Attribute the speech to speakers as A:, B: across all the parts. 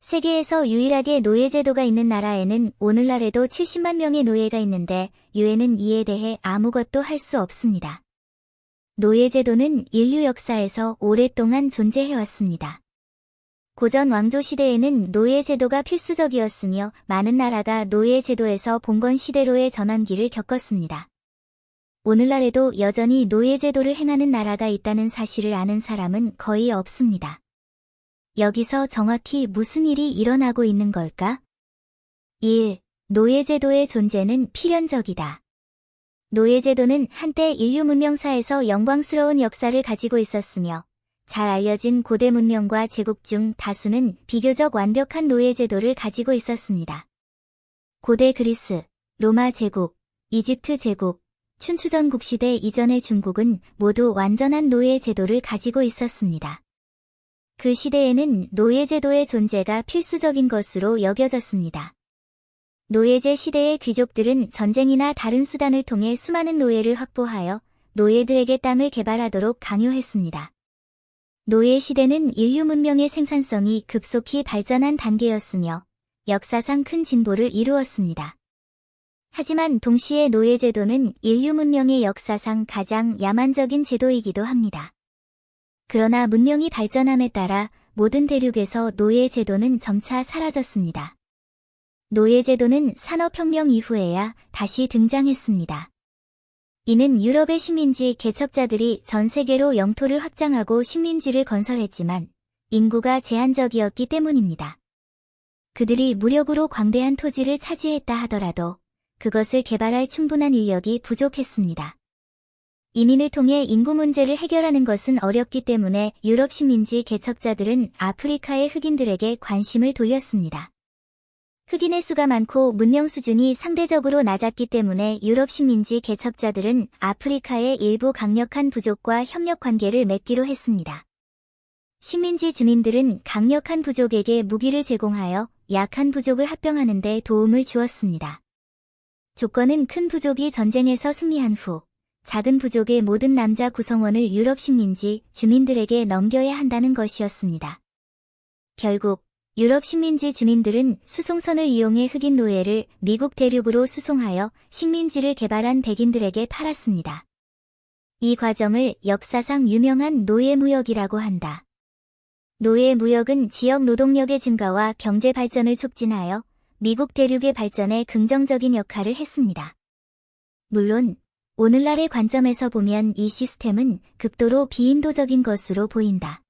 A: 세계에서 유일하게 노예제도가 있는 나라에는 오늘날에도 70만 명의 노예가 있는데 유엔은 이에 대해 아무것도 할 수 없습니다. 노예제도는 인류 역사에서 오랫동안 존재해왔습니다. 고전 왕조 시대에는 노예제도가 필수적이었으며 많은 나라가 노예제도에서 봉건 시대로의 전환기를 겪었습니다. 오늘날에도 여전히 노예제도를 행하는 나라가 있다는 사실을 아는 사람은 거의 없습니다. 여기서 정확히 무슨 일이 일어나고 있는 걸까? 1. 노예제도의 존재는 필연적이다. 노예제도는 한때 인류 문명사에서 영광스러운 역사를 가지고 있었으며 잘 알려진 고대 문명과 제국 중 다수는 비교적 완벽한 노예제도를 가지고 있었습니다. 고대 그리스, 로마 제국, 이집트 제국, 춘추전국 시대 이전의 중국은 모두 완전한 노예제도를 가지고 있었습니다. 그 시대에는 노예제도의 존재가 필수적인 것으로 여겨졌습니다. 노예제 시대의 귀족들은 전쟁이나 다른 수단을 통해 수많은 노예를 확보하여 노예들에게 땅을 개발하도록 강요했습니다. 노예 시대는 인류 문명의 생산성이 급속히 발전한 단계였으며 역사상 큰 진보를 이루었습니다. 하지만 동시에 노예제도는 인류 문명의 역사상 가장 야만적인 제도이기도 합니다. 그러나 문명이 발전함에 따라 모든 대륙에서 노예제도는 점차 사라졌습니다. 노예제도는 산업혁명 이후에야 다시 등장했습니다. 이는 유럽의 식민지 개척자들이 전 세계로 영토를 확장하고 식민지를 건설했지만 인구가 제한적이었기 때문입니다. 그들이 무력으로 광대한 토지를 차지했다 하더라도 그것을 개발할 충분한 인력이 부족했습니다. 이민을 통해 인구 문제를 해결하는 것은 어렵기 때문에 유럽 식민지 개척자들은 아프리카의 흑인들에게 관심을 돌렸습니다. 흑인의 수가 많고 문명 수준이 상대적으로 낮았기 때문에 유럽 식민지 개척자들은 아프리카의 일부 강력한 부족과 협력 관계를 맺기로 했습니다. 식민지 주민들은 강력한 부족에게 무기를 제공하여 약한 부족을 합병하는 데 도움을 주었습니다. 조건은 큰 부족이 전쟁에서 승리한 후 작은 부족의 모든 남자 구성원을 유럽 식민지 주민들에게 넘겨야 한다는 것이었습니다. 결국 유럽 식민지 주민들은 수송선을 이용해 흑인 노예를 미국 대륙으로 수송하여 식민지를 개발한 백인들에게 팔았습니다. 이 과정을 역사상 유명한 노예무역이라고 한다. 노예무역은 지역 노동력의 증가와 경제 발전을 촉진하여 미국 대륙의 발전에 긍정적인 역할을 했습니다. 물론 오늘날의 관점에서 보면 이 시스템은 극도로 비인도적인 것으로 보인다.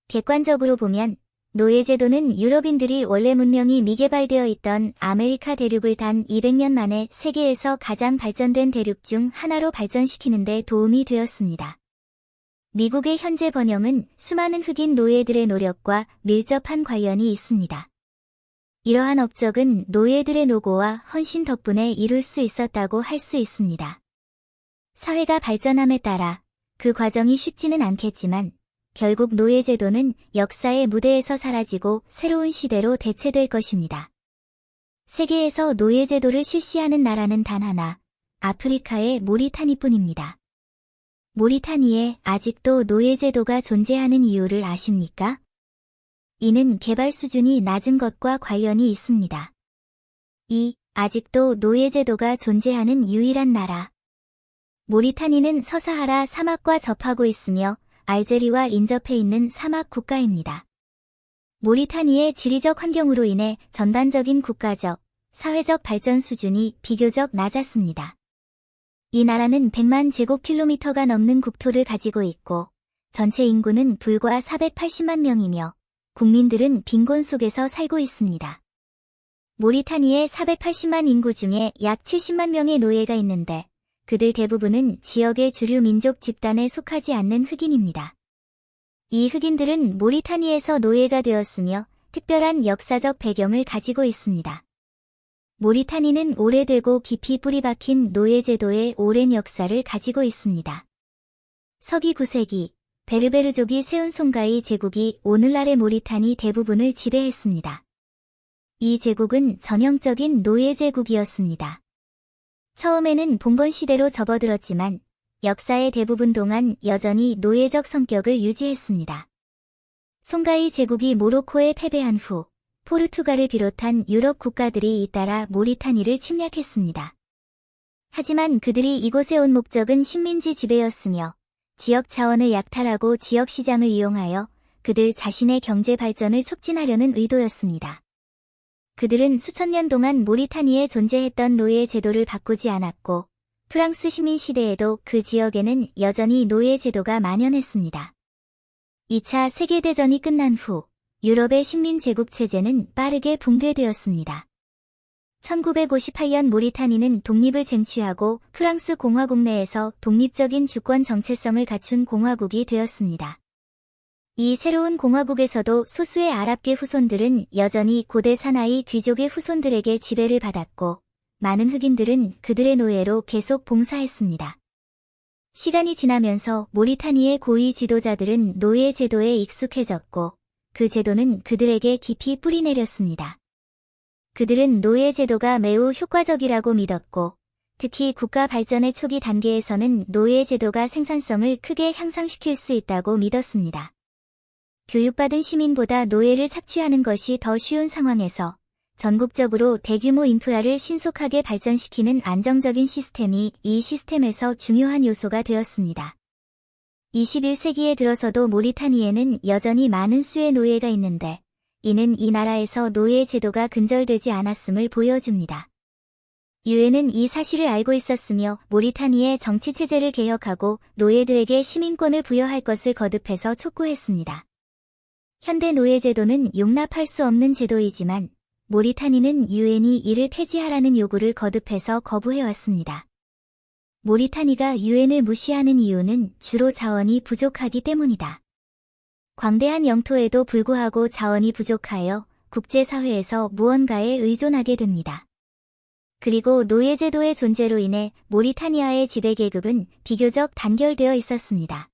A: 객관적으로 보면 노예제도는 유럽인들이 원래 문명이 미개발되어 있던 아메리카 대륙을 단 200년 만에 세계에서 가장 발전된 대륙 중 하나로 발전시키는 데 도움이 되었습니다. 미국의 현재 번영은 수많은 흑인 노예들의 노력과 밀접한 관련이 있습니다. 이러한 업적은 노예들의 노고와 헌신 덕분에 이룰 수 있었다고 할 수 있습니다. 사회가 발전함에 따라 그 과정이 쉽지는 않겠지만 결국 노예제도는 역사의 무대에서 사라지고 새로운 시대로 대체될 것입니다. 세계에서 노예제도를 실시하는 나라는 단 하나, 아프리카의 모리타니뿐입니다. 모리타니에 아직도 노예제도가 존재하는 이유를 아십니까? 이는 개발 수준이 낮은 것과 관련이 있습니다. 2. 아직도 노예제도가 존재하는 유일한 나라. 모리타니는 서사하라 사막과 접하고 있으며 알제리와 인접해 있는 사막 국가입니다. 모리타니의 지리적 환경으로 인해 전반적인 국가적, 사회적 발전 수준이 비교적 낮았습니다. 이 나라는 100만 제곱킬로미터가 넘는 국토를 가지고 있고 전체 인구는 불과 480만 명이며 국민들은 빈곤 속에서 살고 있습니다. 모리타니의 480만 인구 중에 약 70만 명의 노예가 있는데 그들 대부분은 지역의 주류 민족 집단에 속하지 않는 흑인입니다. 이 흑인들은 모리타니에서 노예가 되었으며 특별한 역사적 배경을 가지고 있습니다. 모리타니는 오래되고 깊이 뿌리 박힌 노예제도의 오랜 역사를 가지고 있습니다. 서기 9세기 베르베르족이 세운 송가이 제국이 오늘날의 모리타니 대부분을 지배했습니다. 이 제국은 전형적인 노예 제국이었습니다. 처음에는 봉건 시대로 접어들었지만 역사의 대부분 동안 여전히 노예적 성격을 유지했습니다. 송가이 제국이 모로코에 패배한 후 포르투갈을 비롯한 유럽 국가들이 잇따라 모리타니를 침략했습니다. 하지만 그들이 이곳에 온 목적은 식민지 지배였으며 지역 자원을 약탈하고 지역 시장을 이용하여 그들 자신의 경제 발전을 촉진하려는 의도였습니다. 그들은 수천 년 동안 모리타니에 존재했던 노예 제도를 바꾸지 않았고 프랑스 식민 시대에도 그 지역에는 여전히 노예 제도가 만연했습니다. 2차 세계대전이 끝난 후 유럽의 식민 제국 체제는 빠르게 붕괴되었습니다. 1958년 모리타니는 독립을 쟁취하고 프랑스 공화국 내에서 독립적인 주권 정체성을 갖춘 공화국이 되었습니다. 이 새로운 공화국에서도 소수의 아랍계 후손들은 여전히 고대 사나이 귀족의 후손들에게 지배를 받았고 많은 흑인들은 그들의 노예로 계속 봉사했습니다. 시간이 지나면서 모리타니의 고위 지도자들은 노예 제도에 익숙해졌고 그 제도는 그들에게 깊이 뿌리내렸습니다. 그들은 노예 제도가 매우 효과적이라고 믿었고 특히 국가 발전의 초기 단계에서는 노예 제도가 생산성을 크게 향상시킬 수 있다고 믿었습니다. 교육받은 시민보다 노예를 착취하는 것이 더 쉬운 상황에서 전국적으로 대규모 인프라를 신속하게 발전시키는 안정적인 시스템이 이 시스템에서 중요한 요소가 되었습니다. 21세기에 들어서도 모리타니에는 여전히 많은 수의 노예가 있는데 이는 이 나라에서 노예 제도가 근절되지 않았음을 보여줍니다. 유엔은 이 사실을 알고 있었으며 모리타니의 정치체제를 개혁하고 노예들에게 시민권을 부여할 것을 거듭해서 촉구했습니다. 현대 노예 제도는 용납할 수 없는 제도이지만 모리타니는 유엔이 이를 폐지하라는 요구를 거듭해서 거부해왔습니다. 모리타니가 유엔을 무시하는 이유는 주로 자원이 부족하기 때문이다. 광대한 영토에도 불구하고 자원이 부족하여 국제사회에서 무언가에 의존하게 됩니다. 그리고 노예제도의 존재로 인해 모리타니아의 지배계급은 비교적 단결되어 있었습니다.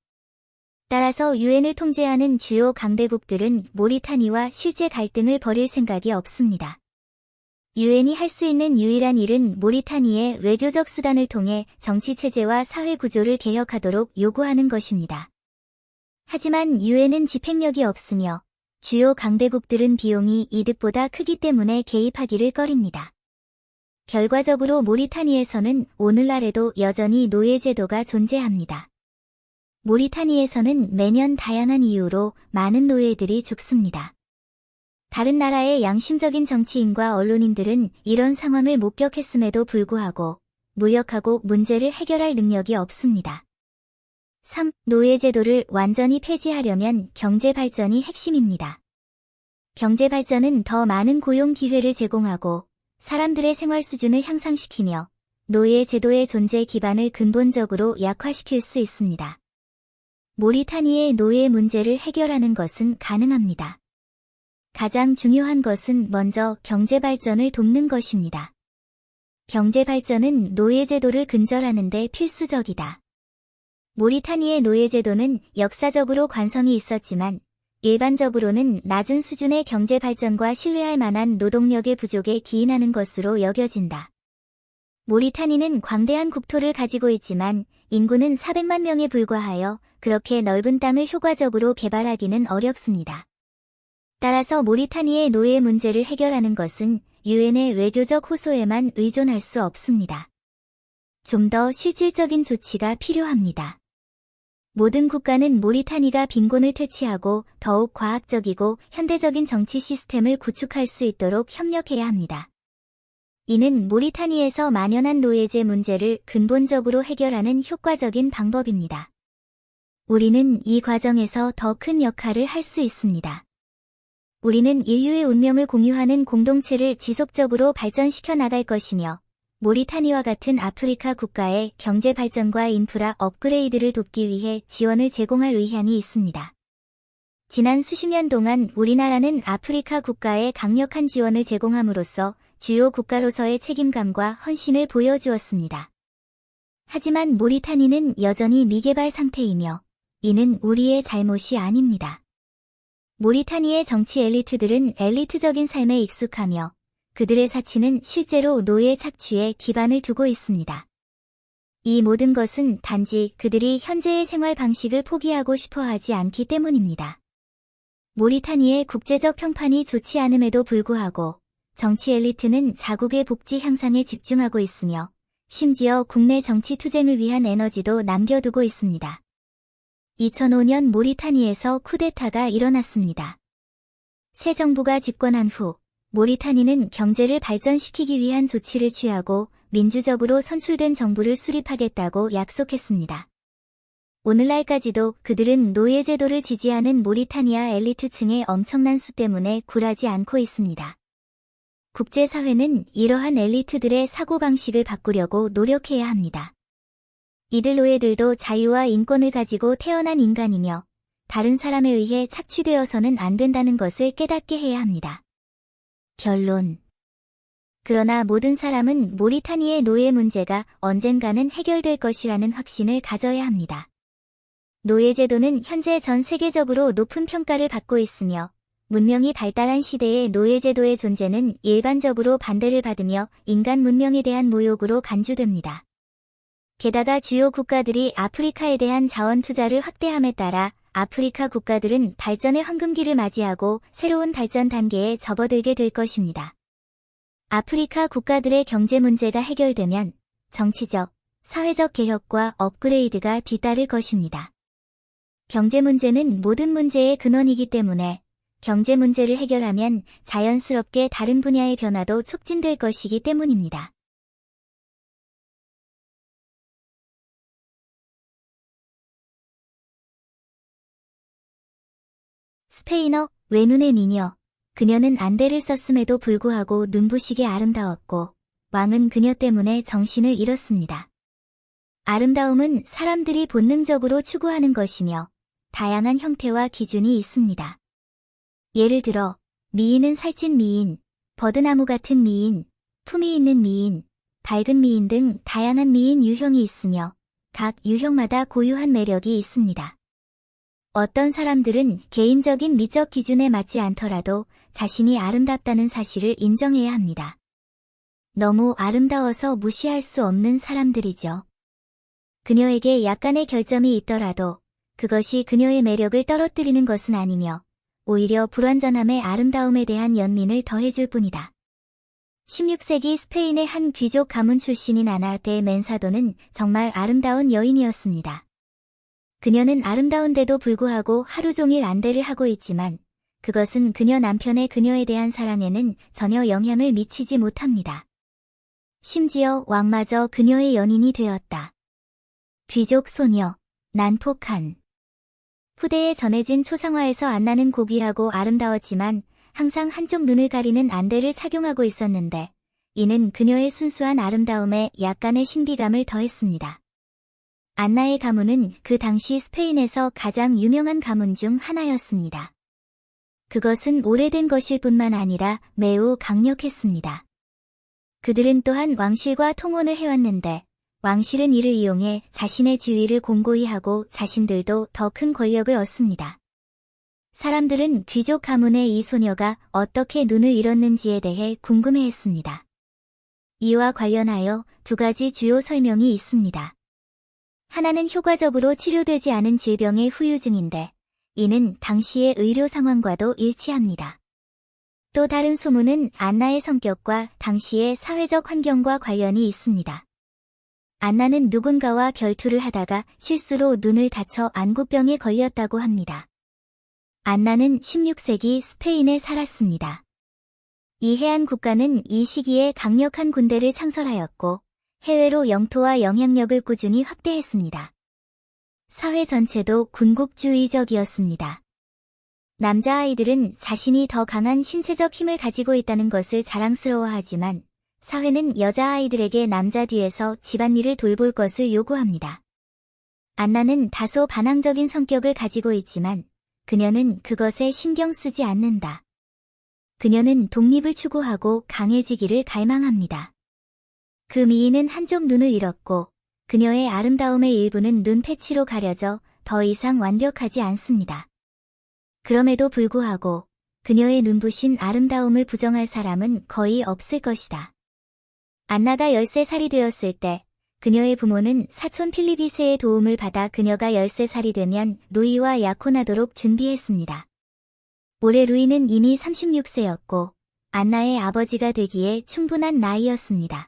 A: 따라서 유엔을 통제하는 주요 강대국들은 모리타니와 실제 갈등을 벌일 생각이 없습니다. 유엔이 할 수 있는 유일한 일은 모리타니의 외교적 수단을 통해 정치체제와 사회구조를 개혁하도록 요구하는 것입니다. 하지만 유엔은 집행력이 없으며 주요 강대국들은 비용이 이득보다 크기 때문에 개입하기를 꺼립니다. 결과적으로 모리타니에서는 오늘날에도 여전히 노예제도가 존재합니다. 모리타니에서는 매년 다양한 이유로 많은 노예들이 죽습니다. 다른 나라의 양심적인 정치인과 언론인들은 이런 상황을 목격했음에도 불구하고 무력하고 문제를 해결할 능력이 없습니다. 3. 노예제도를 완전히 폐지하려면 경제 발전이 핵심입니다. 경제 발전은 더 많은 고용 기회를 제공하고 사람들의 생활 수준을 향상시키며 노예제도의 존재 기반을 근본적으로 약화시킬 수 있습니다. 모리타니의 노예 문제를 해결하는 것은 가능합니다. 가장 중요한 것은 먼저 경제 발전을 돕는 것입니다. 경제 발전은 노예제도를 근절하는 데 필수적이다. 모리타니의 노예제도는 역사적으로 관성이 있었지만 일반적으로는 낮은 수준의 경제 발전과 신뢰할 만한 노동력의 부족에 기인하는 것으로 여겨진다. 모리타니는 광대한 국토를 가지고 있지만 인구는 400만 명에 불과하여 그렇게 넓은 땅을 효과적으로 개발하기는 어렵습니다. 따라서 모리타니의 노예 문제를 해결하는 것은 유엔의 외교적 호소에만 의존할 수 없습니다. 좀 더 실질적인 조치가 필요합니다. 모든 국가는 모리타니가 빈곤을 퇴치하고 더욱 과학적이고 현대적인 정치 시스템을 구축할 수 있도록 협력해야 합니다. 이는 모리타니에서 만연한 노예제 문제를 근본적으로 해결하는 효과적인 방법입니다. 우리는 이 과정에서 더 큰 역할을 할 수 있습니다. 우리는 인류의 운명을 공유하는 공동체를 지속적으로 발전시켜 나갈 것이며 모리타니와 같은 아프리카 국가의 경제 발전과 인프라 업그레이드를 돕기 위해 지원을 제공할 의향이 있습니다. 지난 수십 년 동안 우리나라는 아프리카 국가에 강력한 지원을 제공함으로써 주요 국가로서의 책임감과 헌신을 보여주었습니다. 하지만 모리타니는 여전히 미개발 상태이며 이는 우리의 잘못이 아닙니다. 모리타니의 정치 엘리트들은 엘리트적인 삶에 익숙하며 그들의 사치는 실제로 노예 착취에 기반을 두고 있습니다. 이 모든 것은 단지 그들이 현재의 생활 방식을 포기하고 싶어 하지 않기 때문입니다. 모리타니의 국제적 평판이 좋지 않음에도 불구하고 정치 엘리트는 자국의 복지 향상에 집중하고 있으며 심지어 국내 정치 투쟁을 위한 에너지도 남겨두고 있습니다. 2005년 모리타니에서 쿠데타가 일어났습니다. 새 정부가 집권한 후 모리타니는 경제를 발전시키기 위한 조치를 취하고 민주적으로 선출된 정부를 수립하겠다고 약속했습니다. 오늘날까지도 그들은 노예제도를 지지하는 모리타니아 엘리트층의 엄청난 수 때문에 굴하지 않고 있습니다. 국제사회는 이러한 엘리트들의 사고방식을 바꾸려고 노력해야 합니다. 이들 노예들도 자유와 인권을 가지고 태어난 인간이며 다른 사람에 의해 착취되어서는 안 된다는 것을 깨닫게 해야 합니다. 결론. 그러나 모든 사람은 모리타니의 노예 문제가 언젠가는 해결될 것이라는 확신을 가져야 합니다. 노예제도는 현재 전 세계적으로 높은 평가를 받고 있으며 문명이 발달한 시대의 노예제도의 존재는 일반적으로 반대를 받으며 인간 문명에 대한 모욕으로 간주됩니다. 게다가 주요 국가들이 아프리카에 대한 자원 투자를 확대함에 따라 아프리카 국가들은 발전의 황금기를 맞이하고 새로운 발전 단계에 접어들게 될 것입니다. 아프리카 국가들의 경제 문제가 해결되면 정치적, 사회적 개혁과 업그레이드가 뒤따를 것입니다. 경제 문제는 모든 문제의 근원이기 때문에 경제 문제를 해결하면 자연스럽게 다른 분야의 변화도 촉진될 것이기 때문입니다. 스페인어, 외눈의 미녀. 그녀는 안대를 썼음에도 불구하고 눈부시게 아름다웠고 왕은 그녀 때문에 정신을 잃었습니다. 아름다움은 사람들이 본능적으로 추구하는 것이며 다양한 형태와 기준이 있습니다. 예를 들어 미인은 살찐 미인, 버드나무 같은 미인, 품이 있는 미인, 밝은 미인 등 다양한 미인 유형이 있으며 각 유형마다 고유한 매력이 있습니다. 어떤 사람들은 개인적인 미적 기준에 맞지 않더라도 자신이 아름답다는 사실을 인정해야 합니다. 너무 아름다워서 무시할 수 없는 사람들이죠. 그녀에게 약간의 결점이 있더라도 그것이 그녀의 매력을 떨어뜨리는 것은 아니며 오히려 불완전함의 아름다움에 대한 연민을 더해줄 뿐이다. 16세기 스페인의 한 귀족 가문 출신인 아나 데 멘사도는 정말 아름다운 여인이었습니다. 그녀는 아름다운데도 불구하고 하루 종일 안대를 하고 있지만 그것은 그녀 남편의 그녀에 대한 사랑에는 전혀 영향을 미치지 못합니다. 심지어 왕마저 그녀의 연인이 되었다. 귀족 소녀, 난폭한. 후대에 전해진 초상화에서 안나는 고귀하고 아름다웠지만 항상 한쪽 눈을 가리는 안대를 착용하고 있었는데 이는 그녀의 순수한 아름다움에 약간의 신비감을 더했습니다. 안나의 가문은 그 당시 스페인에서 가장 유명한 가문 중 하나였습니다. 그것은 오래된 것일 뿐만 아니라 매우 강력했습니다. 그들은 또한 왕실과 통혼을 해왔는데 왕실은 이를 이용해 자신의 지위를 공고히 하고 자신들도 더 큰 권력을 얻습니다. 사람들은 귀족 가문의 이 소녀가 어떻게 눈을 잃었는지에 대해 궁금해했습니다. 이와 관련하여 두 가지 주요 설명이 있습니다. 하나는 효과적으로 치료되지 않은 질병의 후유증인데 이는 당시의 의료 상황과도 일치합니다. 또 다른 소문은 안나의 성격과 당시의 사회적 환경과 관련이 있습니다. 안나는 누군가와 결투를 하다가 실수로 눈을 다쳐 안구병에 걸렸다고 합니다. 안나는 16세기 스페인에 살았습니다. 이 해안 국가는 이 시기에 강력한 군대를 창설하였고 해외로 영토와 영향력을 꾸준히 확대했습니다. 사회 전체도 군국주의적이었습니다. 남자아이들은 자신이 더 강한 신체적 힘을 가지고 있다는 것을 자랑스러워하지만 사회는 여자아이들에게 남자 뒤에서 집안일을 돌볼 것을 요구합니다. 안나는 다소 반항적인 성격을 가지고 있지만 그녀는 그것에 신경 쓰지 않는다. 그녀는 독립을 추구하고 강해지기를 갈망합니다. 그 미인은 한쪽 눈을 잃었고 그녀의 아름다움의 일부는 눈 패치로 가려져 더 이상 완벽하지 않습니다. 그럼에도 불구하고 그녀의 눈부신 아름다움을 부정할 사람은 거의 없을 것이다. 안나가 13살이 되었을 때 그녀의 부모는 사촌 필리비세의 도움을 받아 그녀가 13살이 되면 노이와 약혼하도록 준비했습니다. 올해 루이는 이미 36세였고 안나의 아버지가 되기에 충분한 나이였습니다.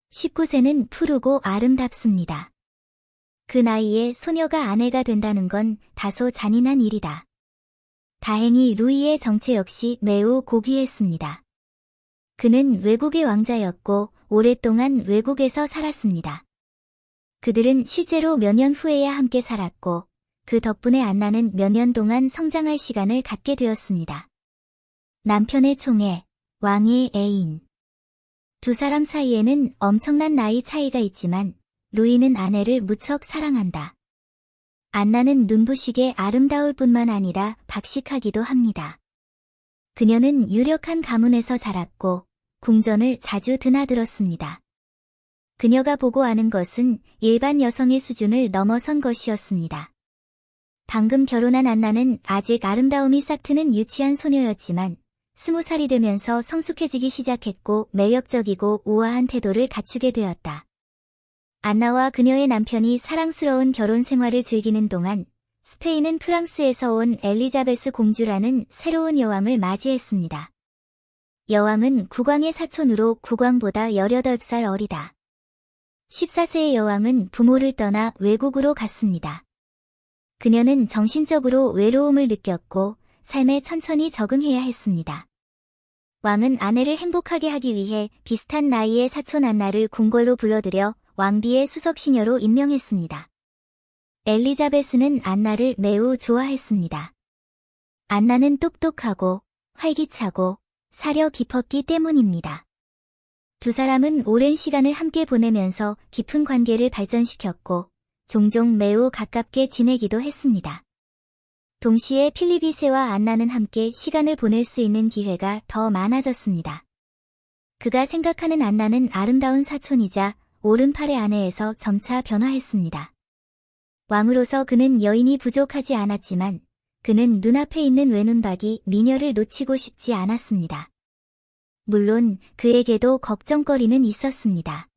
A: 19세는 푸르고 아름답습니다. 그 나이에 소녀가 아내가 된다는 건 다소 잔인한 일이다. 다행히 루이의 정체 역시 매우 고귀했습니다. 그는 외국의 왕자였고 오랫동안 외국에서 살았습니다. 그들은 실제로 몇 년 후에야 함께 살았고 그 덕분에 안나는 몇 년 동안 성장할 시간을 갖게 되었습니다. 남편의 총애, 왕의 애인. 두 사람 사이에는 엄청난 나이 차이가 있지만 루이는 아내를 무척 사랑한다. 안나는 눈부시게 아름다울 뿐만 아니라 박식하기도 합니다. 그녀는 유력한 가문에서 자랐고 궁전을 자주 드나들었습니다. 그녀가 보고 아는 것은 일반 여성의 수준을 넘어선 것이었습니다. 방금 결혼한 안나는 아직 아름다움이 싹트는 유치한 소녀였지만 20살이 되면서 성숙해지기 시작했고 매력적이고 우아한 태도를 갖추게 되었다. 안나와 그녀의 남편이 사랑스러운 결혼 생활을 즐기는 동안 스페인은 프랑스에서 온 엘리자베스 공주라는 새로운 여왕을 맞이했습니다. 여왕은 국왕의 사촌으로 국왕보다 18살 어리다. 14세의 여왕은 부모를 떠나 외국으로 갔습니다. 그녀는 정신적으로 외로움을 느꼈고 삶에 천천히 적응해야 했습니다. 왕은 아내를 행복하게 하기 위해 비슷한 나이의 사촌 안나를 궁궐로 불러들여 왕비의 수석시녀로 임명했습니다. 엘리자베스는 안나를 매우 좋아했습니다. 안나는 똑똑하고 활기차고 사려 깊었기 때문입니다. 두 사람은 오랜 시간을 함께 보내면서 깊은 관계를 발전시켰고 종종 매우 가깝게 지내기도 했습니다. 동시에 필립 2세와 안나는 함께 시간을 보낼 수 있는 기회가 더 많아졌습니다. 그가 생각하는 안나는 아름다운 사촌이자 오른팔의 아내에서 점차 변화했습니다. 왕으로서 그는 여인이 부족하지 않았지만 그는 눈앞에 있는 외눈박이 미녀를 놓치고 싶지 않았습니다. 물론 그에게도 걱정거리는 있었습니다.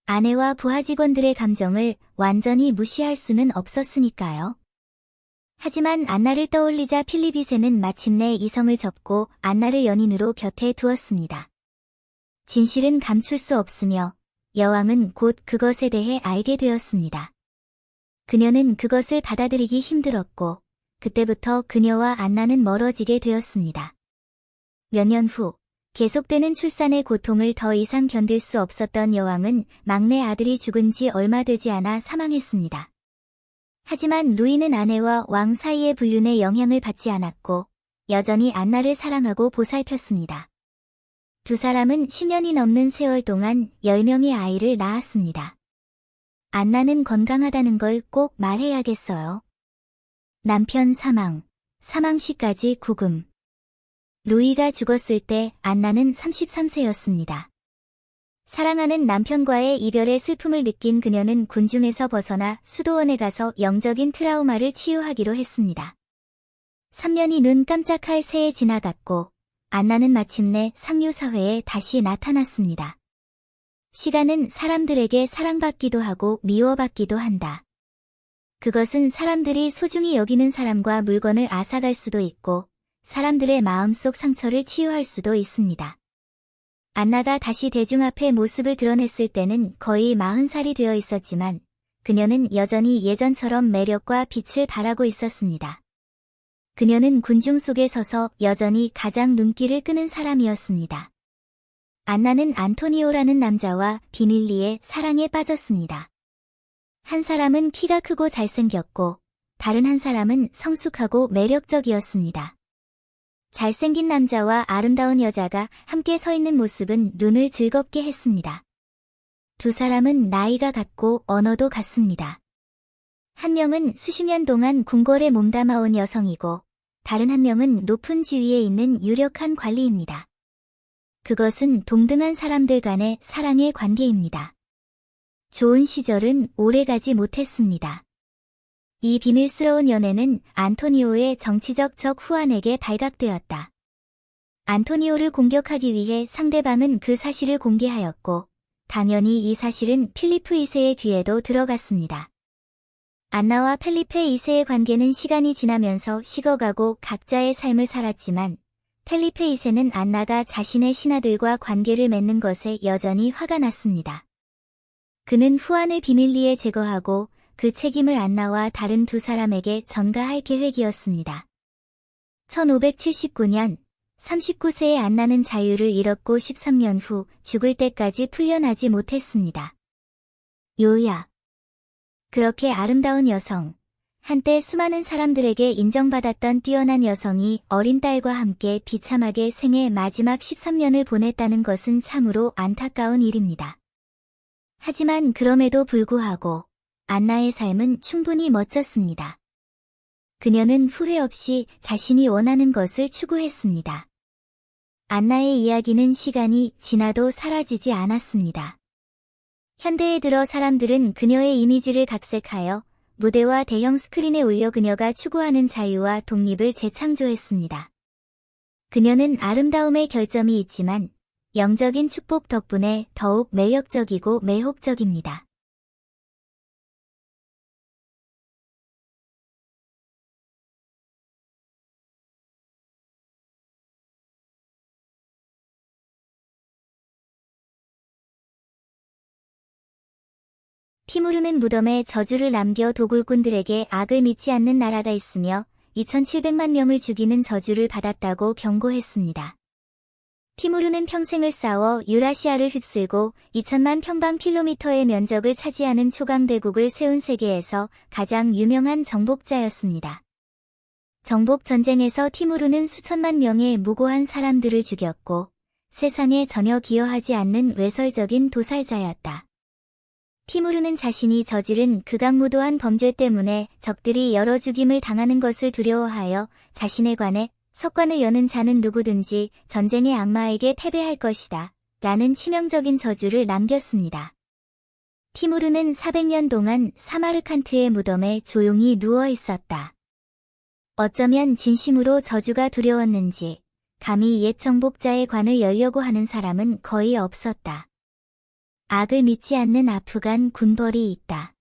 A: 아내와 부하 직원들의 감정을 완전히 무시할 수는 없었으니까요. 하지만 안나를 떠올리자 필립 2세는 마침내 이성을 접고 안나를 연인으로 곁에 두었습니다. 진실은 감출 수 없으며 여왕은 곧 그것에 대해 알게 되었습니다. 그녀는 그것을 받아들이기 힘들었고 그때부터 그녀와 안나는 멀어지게 되었습니다. 몇 년 후 계속되는 출산의 고통을 더 이상 견딜 수 없었던 여왕은 막내 아들이 죽은 지 얼마 되지 않아 사망했습니다. 하지만 루이는 아내와 왕 사이의 불륜에 영향을 받지 않았고 여전히 안나를 사랑하고 보살폈습니다. 두 사람은 10년이 넘는 세월 동안 10명의 아이를 낳았습니다. 안나는 건강하다는 걸 꼭 말해야겠어요. 남편 사망, 사망 시까지 구금. 루이가 죽었을 때 안나는 33세였습니다. 사랑하는 남편과의 이별의 슬픔을 느낀 그녀는 군중에서 벗어나 수도원에 가서 영적인 트라우마를 치유하기로 했습니다. 3년이 눈 깜짝할 새에 지나갔고 안나는 마침내 상류사회에 다시 나타났습니다. 시간은 사람들에게 사랑받기도 하고 미워받기도 한다. 그것은 사람들이 소중히 여기는 사람과 물건을 앗아갈 수도 있고 사람들의 마음속 상처를 치유할 수도 있습니다. 안나가 다시 대중 앞에 모습을 드러냈을 때는 거의 40살이 되어 있었지만 그녀는 여전히 예전처럼 매력과 빛을 발하고 있었습니다. 그녀는 군중 속에 서서 여전히 가장 눈길을 끄는 사람이었습니다. 안나는 안토니오라는 남자와 비밀리에 사랑에 빠졌습니다. 한 사람은 키가 크고 잘생겼고 다른 한 사람은 성숙하고 매력적이었습니다. 잘생긴 남자와 아름다운 여자가 함께 서 있는 모습은 눈을 즐겁게 했습니다. 두 사람은 나이가 같고 언어도 같습니다. 한 명은 수십 년 동안 궁궐에 몸담아온 여성이고 다른 한 명은 높은 지위에 있는 유력한 관리입니다. 그것은 동등한 사람들 간의 사랑의 관계입니다. 좋은 시절은 오래가지 못했습니다. 이 비밀스러운 연애는 안토니오의 정치적 적 후안에게 발각되었다. 안토니오를 공격하기 위해 상대방은 그 사실을 공개하였고 당연히 이 사실은 필리프 2세의 귀에도 들어갔습니다. 안나와 펠리페 2세의 관계는 시간이 지나면서 식어가고 각자의 삶을 살았지만 펠리페 2세는 안나가 자신의 신하들과 관계를 맺는 것에 여전히 화가 났습니다. 그는 후안을 비밀리에 제거하고 그 책임을 안나와 다른 두 사람에게 전가할 계획이었습니다. 1579년 39세의 안나는 자유를 잃었고 13년 후 죽을 때까지 풀려나지 못했습니다. 요약. 그렇게 아름다운 여성, 한때 수많은 사람들에게 인정받았던 뛰어난 여성이 어린 딸과 함께 비참하게 생애 마지막 13년을 보냈다는 것은 참으로 안타까운 일입니다. 하지만 그럼에도 불구하고 안나의 삶은 충분히 멋졌습니다. 그녀는 후회 없이 자신이 원하는 것을 추구했습니다. 안나의 이야기는 시간이 지나도 사라지지 않았습니다. 현대에 들어 사람들은 그녀의 이미지를 각색하여 무대와 대형 스크린에 올려 그녀가 추구하는 자유와 독립을 재창조했습니다. 그녀는 아름다움의 결점이 있지만 영적인 축복 덕분에 더욱 매력적이고 매혹적입니다. 티무르는 무덤에 저주를 남겨 도굴꾼들에게 악을 믿지 않는 나라가 있으며 2700만 명을 죽이는 저주를 받았다고 경고했습니다. 티무르는 평생을 싸워 유라시아를 휩쓸고 2000만 평방킬로미터의 면적을 차지하는 초강대국을 세운 세계에서 가장 유명한 정복자였습니다. 정복 전쟁에서 티무르는 수천만 명의 무고한 사람들을 죽였고 세상에 전혀 기여하지 않는 외설적인 도살자였다. 티무르는 자신이 저지른 극악무도한 범죄 때문에 적들이 여러 죽임을 당하는 것을 두려워하여 자신에 관해 석관을 여는 자는 누구든지 전쟁의 악마에게 패배할 것이다 라는 치명적인 저주를 남겼습니다. 티무르는 400년 동안 사마르칸트의 무덤에 조용히 누워 있었다. 어쩌면 진심으로 저주가 두려웠는지 감히 옛 정복자의 관을 열려고 하는 사람은 거의 없었다. 악을 믿지 않는 아프간 군벌이 있다.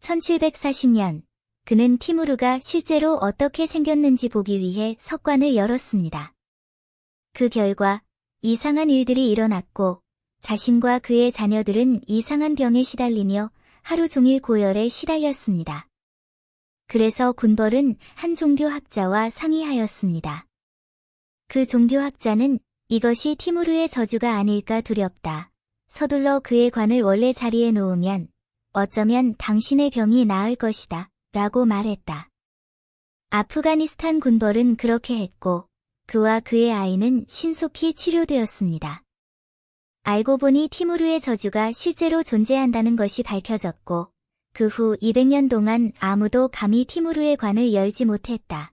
A: 1740년, 그는 티무르가 실제로 어떻게 생겼는지 보기 위해 석관을 열었습니다. 그 결과 이상한 일들이 일어났고 자신과 그의 자녀들은 이상한 병에 시달리며 하루 종일 고열에 시달렸습니다. 그래서 군벌은 한 종교학자와 상의하였습니다. 그 종교학자는 이것이 티무르의 저주가 아닐까 두렵다. 서둘러 그의 관을 원래 자리에 놓으면 어쩌면 당신의 병이 나을 것이다 라고 말했다. 아프가니스탄 군벌은 그렇게 했고 그와 그의 아이는 신속히 치료되었습니다. 알고 보니 티무르의 저주가 실제로 존재한다는 것이 밝혀졌고 그 후 200년 동안 아무도 감히 티무르의 관을 열지 못했다.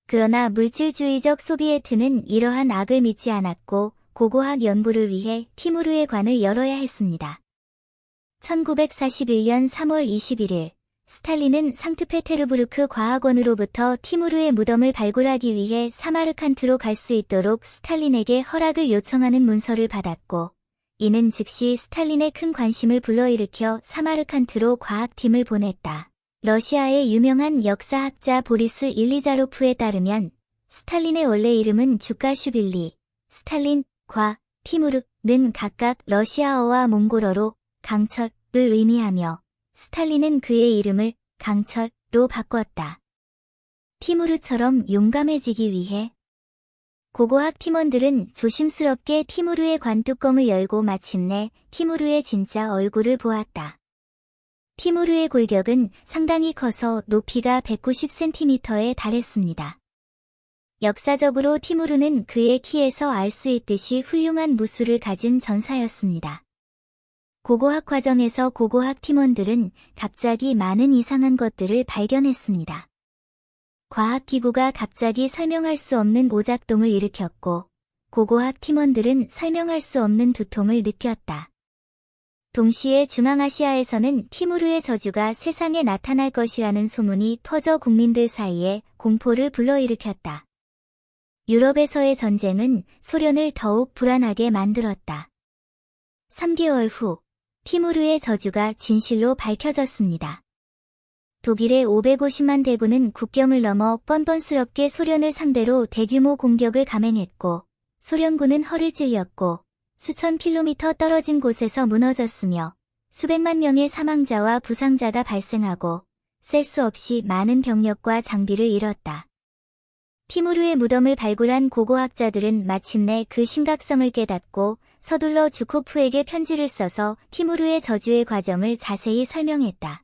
A: 그러나 물질주의적 소비에트는 이러한 악을 믿지 않았고 고고학 연구를 위해 티무르의 관을 열어야 했습니다. 1941년 3월 21일, 스탈린은 상트페테르부르크 과학원으로부터 티무르의 무덤을 발굴하기 위해 사마르칸트로 갈 수 있도록 스탈린에게 허락을 요청하는 문서를 받았고, 이는 즉시 스탈린의 큰 관심을 불러일으켜 사마르칸트로 과학팀을 보냈다. 러시아의 유명한 역사학자 보리스 일리자로프에 따르면 스탈린의 원래 이름은 주카슈빌리, 스탈린, 과 티무르는 각각 러시아어와 몽골어로 강철을 의미하며 스탈린은 그의 이름을 강철로 바꿨다. 티무르처럼 용감해지기 위해 고고학 팀원들은 조심스럽게 티무르의 관 뚜껑을 열고 마침내 티무르의 진짜 얼굴을 보았다. 티무르의 골격은 상당히 커서 높이가 190cm에 달했습니다. 역사적으로 티무르는 그의 키에서 알 수 있듯이 훌륭한 무술을 가진 전사였습니다. 고고학 과정에서 고고학 팀원들은 갑자기 많은 이상한 것들을 발견했습니다. 과학기구가 갑자기 설명할 수 없는 오작동을 일으켰고, 고고학 팀원들은 설명할 수 없는 두통을 느꼈다. 동시에 중앙아시아에서는 티무르의 저주가 세상에 나타날 것이라는 소문이 퍼져 국민들 사이에 공포를 불러일으켰다. 유럽에서의 전쟁은 소련을 더욱 불안하게 만들었다. 3개월 후, 티무르의 저주가 진실로 밝혀졌습니다. 독일의 550만 대군은 국경을 넘어 뻔뻔스럽게 소련을 상대로 대규모 공격을 감행했고, 소련군은 허를 찔렸고, 수천 킬로미터 떨어진 곳에서 무너졌으며, 수백만 명의 사망자와 부상자가 발생하고, 셀 수 없이 많은 병력과 장비를 잃었다. 티무르의 무덤을 발굴한 고고학자들은 마침내 그 심각성을 깨닫고 서둘러 주코프에게 편지를 써서 티무르의 저주의 과정을 자세히 설명했다.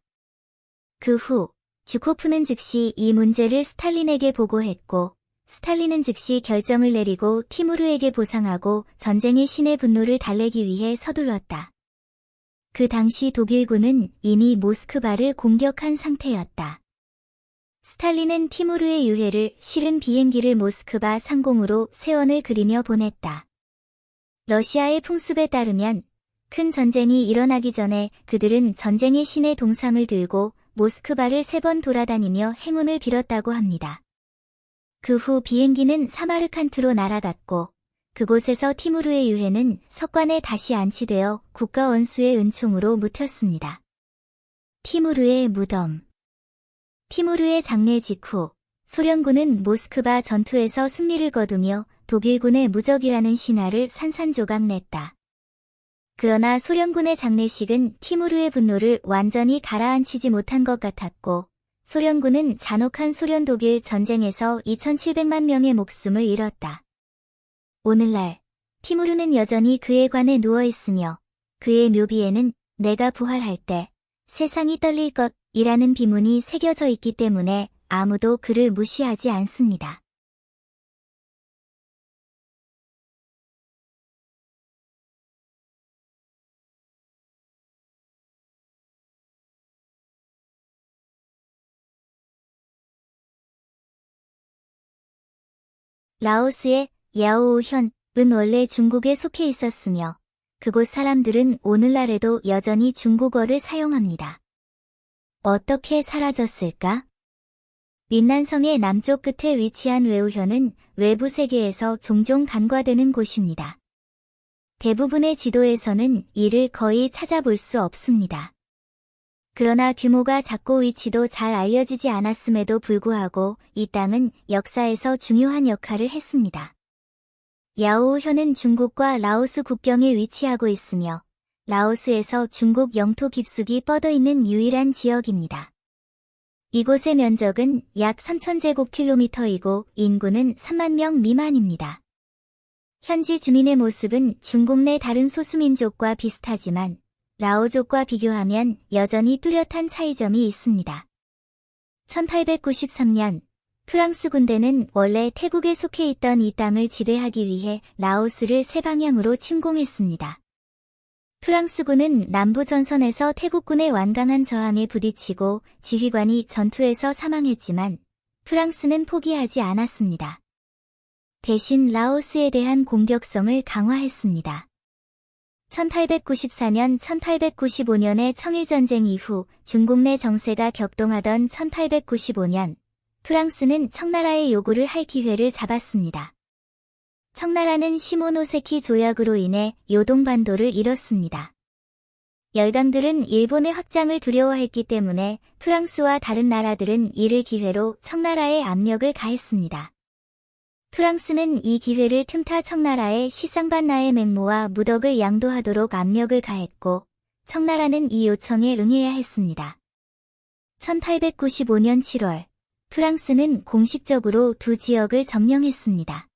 A: 그 후 주코프는 즉시 이 문제를 스탈린에게 보고했고, 스탈린은 즉시 결정을 내리고 티무르에게 보상하고 전쟁의 신의 분노를 달래기 위해 서둘렀다. 그 당시 독일군은 이미 모스크바를 공격한 상태였다. 스탈린은 티무르의 유해를 실은 비행기를 모스크바 상공으로 세원을 그리며 보냈다. 러시아의 풍습에 따르면 큰 전쟁이 일어나기 전에 그들은 전쟁의 신의 동상을 들고 모스크바를 3번 돌아다니며 행운을 빌었다고 합니다. 그 후 비행기는 사마르칸트로 날아갔고, 그곳에서 티무르의 유해는 석관에 다시 안치되어 국가 원수의 은총으로 묻혔습니다. 티무르의 무덤. 티무르의 장례 직후 소련군은 모스크바 전투에서 승리를 거두며 독일군의 무적이라는 신화를 산산조각 냈다. 그러나 소련군의 장례식은 티무르의 분노를 완전히 가라앉히지 못한 것 같았고, 소련군은 잔혹한 소련-독일 전쟁에서 2,700만 명의 목숨을 잃었다. 오늘날 티무르는 여전히 그의 관에 누워있으며, 그의 묘비에는 내가 부활할 때 세상이 떨릴 것이라는 비문이 새겨져 있기 때문에 아무도 그를 무시하지 않습니다. 라오스의 야오우현은 원래 중국에 속해 있었으며, 그곳 사람들은 오늘날에도 여전히 중국어를 사용합니다. 어떻게 사라졌을까? 민난성의 남쪽 끝에 위치한 외우현은 외부 세계에서 종종 간과되는 곳입니다. 대부분의 지도에서는 이를 거의 찾아볼 수 없습니다. 그러나 규모가 작고 위치도 잘 알려지지 않았음에도 불구하고 이 땅은 역사에서 중요한 역할을 했습니다. 야오우현은 중국과 라오스 국경에 위치하고 있으며, 라오스에서 중국 영토 깊숙이 뻗어 있는 유일한 지역입니다. 이곳의 면적은 약 3,000제곱킬로미터이고 인구는 3만 명 미만입니다. 현지 주민의 모습은 중국 내 다른 소수민족과 비슷하지만 라오족과 비교하면 여전히 뚜렷한 차이점이 있습니다. 1893년 프랑스 군대는 원래 태국에 속해 있던 이 땅을 지배하기 위해 라오스를 세 방향으로 침공했습니다. 프랑스군은 남부 전선에서 태국군의 완강한 저항에 부딪히고 지휘관이 전투에서 사망했지만 프랑스는 포기하지 않았습니다. 대신 라오스에 대한 공격성을 강화했습니다. 1894년 1895년의 청일전쟁 이후 중국 내 정세가 격동하던 1895년, 프랑스는 청나라의 요구를 할 기회를 잡았습니다. 청나라는 시모노세키 조약으로 인해 요동반도를 잃었습니다. 열강들은 일본의 확장을 두려워했기 때문에 프랑스와 다른 나라들은 이를 기회로 청나라에 압력을 가했습니다. 프랑스는 이 기회를 틈타 청나라에 시상반나의 맹모와 무덕을 양도하도록 압력을 가했고, 청나라는 이 요청에 응해야 했습니다. 1895년 7월, 프랑스는 공식적으로 두 지역을 점령했습니다.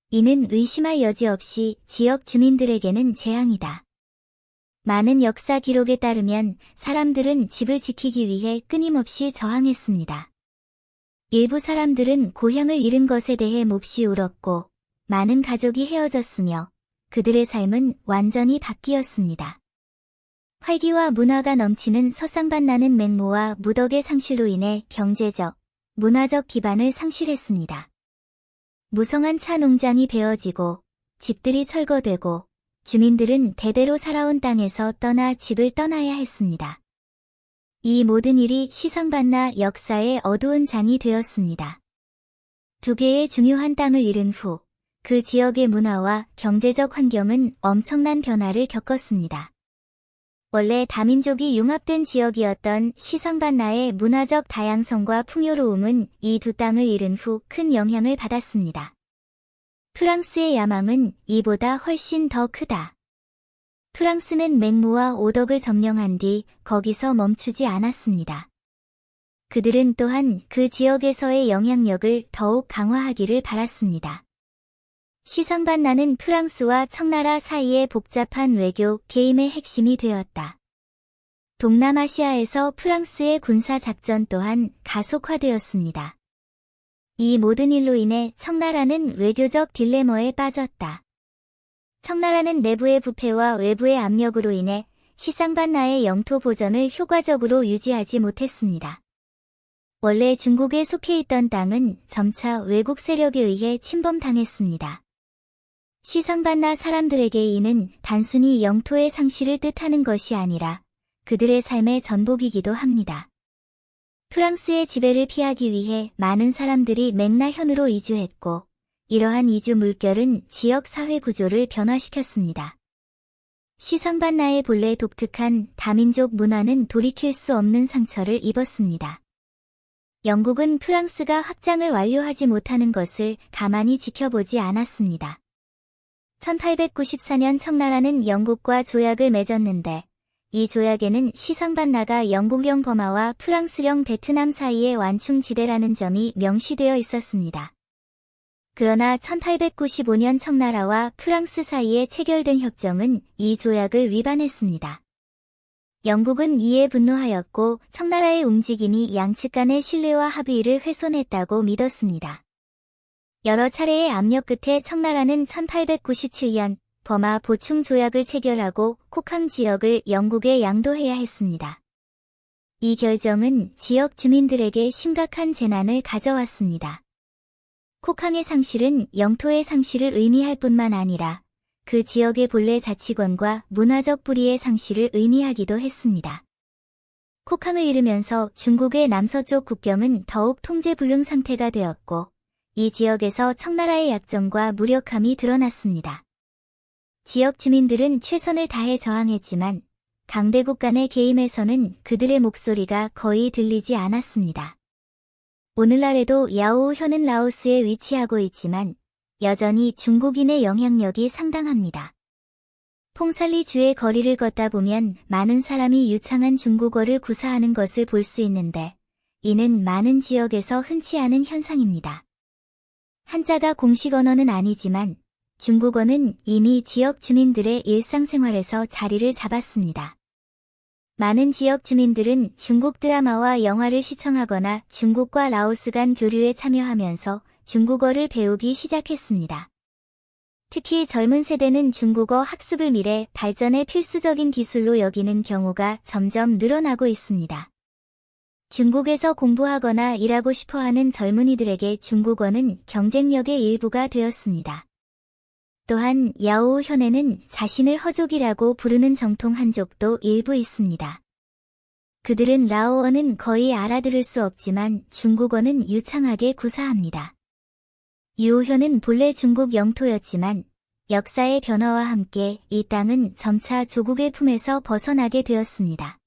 A: 이는 의심할 여지 없이 지역 주민들에게는 재앙이다. 많은 역사 기록에 따르면 사람들은 집을 지키기 위해 끊임없이 저항했습니다. 일부 사람들은 고향을 잃은 것에 대해 몹시 울었고, 많은 가족이 헤어졌으며 그들의 삶은 완전히 바뀌었습니다. 활기와 문화가 넘치는 서상반나는 맹모와 무덕의 상실로 인해 경제적, 문화적 기반을 상실했습니다. 무성한 차 농장이 베어지고 집들이 철거되고 주민들은 대대로 살아온 땅에서 떠나 집을 떠나야 했습니다. 이 모든 일이 시상반나 역사의 어두운 장이 되었습니다. 두 개의 중요한 땅을 잃은 후 그 지역의 문화와 경제적 환경은 엄청난 변화를 겪었습니다. 원래 다민족이 융합된 지역이었던 시상반나의 문화적 다양성과 풍요로움은 이 두 땅을 잃은 후 큰 영향을 받았습니다. 프랑스의 야망은 이보다 훨씬 더 크다. 프랑스는 맹모와 오덕을 점령한 뒤 거기서 멈추지 않았습니다. 그들은 또한 그 지역에서의 영향력을 더욱 강화하기를 바랐습니다. 시상반나는 프랑스와 청나라 사이의 복잡한 외교 게임의 핵심이 되었다. 동남아시아에서 프랑스의 군사작전 또한 가속화되었습니다. 이 모든 일로 인해 청나라는 외교적 딜레마에 빠졌다. 청나라는 내부의 부패와 외부의 압력으로 인해 시상반나의 영토 보전을 효과적으로 유지하지 못했습니다. 원래 중국에 속해 있던 땅은 점차 외국 세력에 의해 침범당했습니다. 시상반나 사람들에게 이는 단순히 영토의 상실을 뜻하는 것이 아니라 그들의 삶의 전복이기도 합니다. 프랑스의 지배를 피하기 위해 많은 사람들이 맹나현으로 이주했고, 이러한 이주 물결은 지역 사회 구조를 변화시켰습니다. 시상반나의 본래 독특한 다민족 문화는 돌이킬 수 없는 상처를 입었습니다. 영국은 프랑스가 확장을 완료하지 못하는 것을 가만히 지켜보지 않았습니다. 1894년 청나라는 영국과 조약을 맺었는데, 이 조약에는 시상반나가 영국령 버마와 프랑스령 베트남 사이의 완충지대라는 점이 명시되어 있었습니다. 그러나 1895년 청나라와 프랑스 사이에 체결된 협정은 이 조약을 위반했습니다. 영국은 이에 분노하였고 청나라의 움직임이 양측 간의 신뢰와 합의를 훼손했다고 믿었습니다. 여러 차례의 압력 끝에 청나라는 1897년 버마 보충 조약을 체결하고 코캉 지역을 영국에 양도해야 했습니다. 이 결정은 지역 주민들에게 심각한 재난을 가져왔습니다. 코캉의 상실은 영토의 상실을 의미할 뿐만 아니라 그 지역의 본래 자치권과 문화적 뿌리의 상실을 의미하기도 했습니다. 코캉을 잃으면서 중국의 남서쪽 국경은 더욱 통제불능 상태가 되었고, 이 지역에서 청나라의 약점과 무력함이 드러났습니다. 지역 주민들은 최선을 다해 저항했지만 강대국 간의 개임에서는 그들의 목소리가 거의 들리지 않았습니다. 오늘날에도 야오우현은 라오스에 위치하고 있지만 여전히 중국인의 영향력이 상당합니다. 퐁살리 주의 거리를 걷다 보면 많은 사람이 유창한 중국어를 구사하는 것을 볼 수 있는데 이는 많은 지역에서 흔치 않은 현상입니다. 한자가 공식 언어는 아니지만 중국어는 이미 지역 주민들의 일상생활에서 자리를 잡았습니다. 많은 지역 주민들은 중국 드라마와 영화를 시청하거나 중국과 라오스 간 교류에 참여하면서 중국어를 배우기 시작했습니다. 특히 젊은 세대는 중국어 학습을 미래 발전의 필수적인 기술로 여기는 경우가 점점 늘어나고 있습니다. 중국에서 공부하거나 일하고 싶어하는 젊은이들에게 중국어는 경쟁력의 일부가 되었습니다. 또한 야오우현에는 자신을 허족이라고 부르는 정통 한족도 일부 있습니다. 그들은 라오어는 거의 알아들을 수 없지만 중국어는 유창하게 구사합니다. 유오현은 본래 중국 영토였지만 역사의 변화와 함께 이 땅은 점차 조국의 품에서 벗어나게 되었습니다.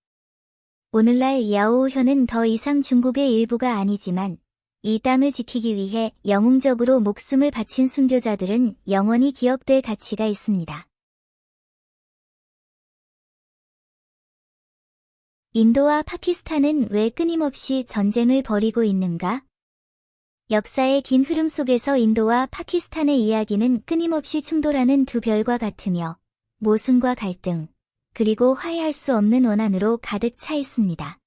A: 오늘날 야오우현은 더 이상 중국의 일부가 아니지만 이 땅을 지키기 위해 영웅적으로 목숨을 바친 순교자들은 영원히 기억될 가치가 있습니다. 인도와 파키스탄은 왜 끊임없이 전쟁을 벌이고 있는가? 역사의 긴 흐름 속에서 인도와 파키스탄의 이야기는 끊임없이 충돌하는 두 별과 같으며 모순과 갈등, 그리고 화해할 수 없는 원한으로 가득 차 있습니다.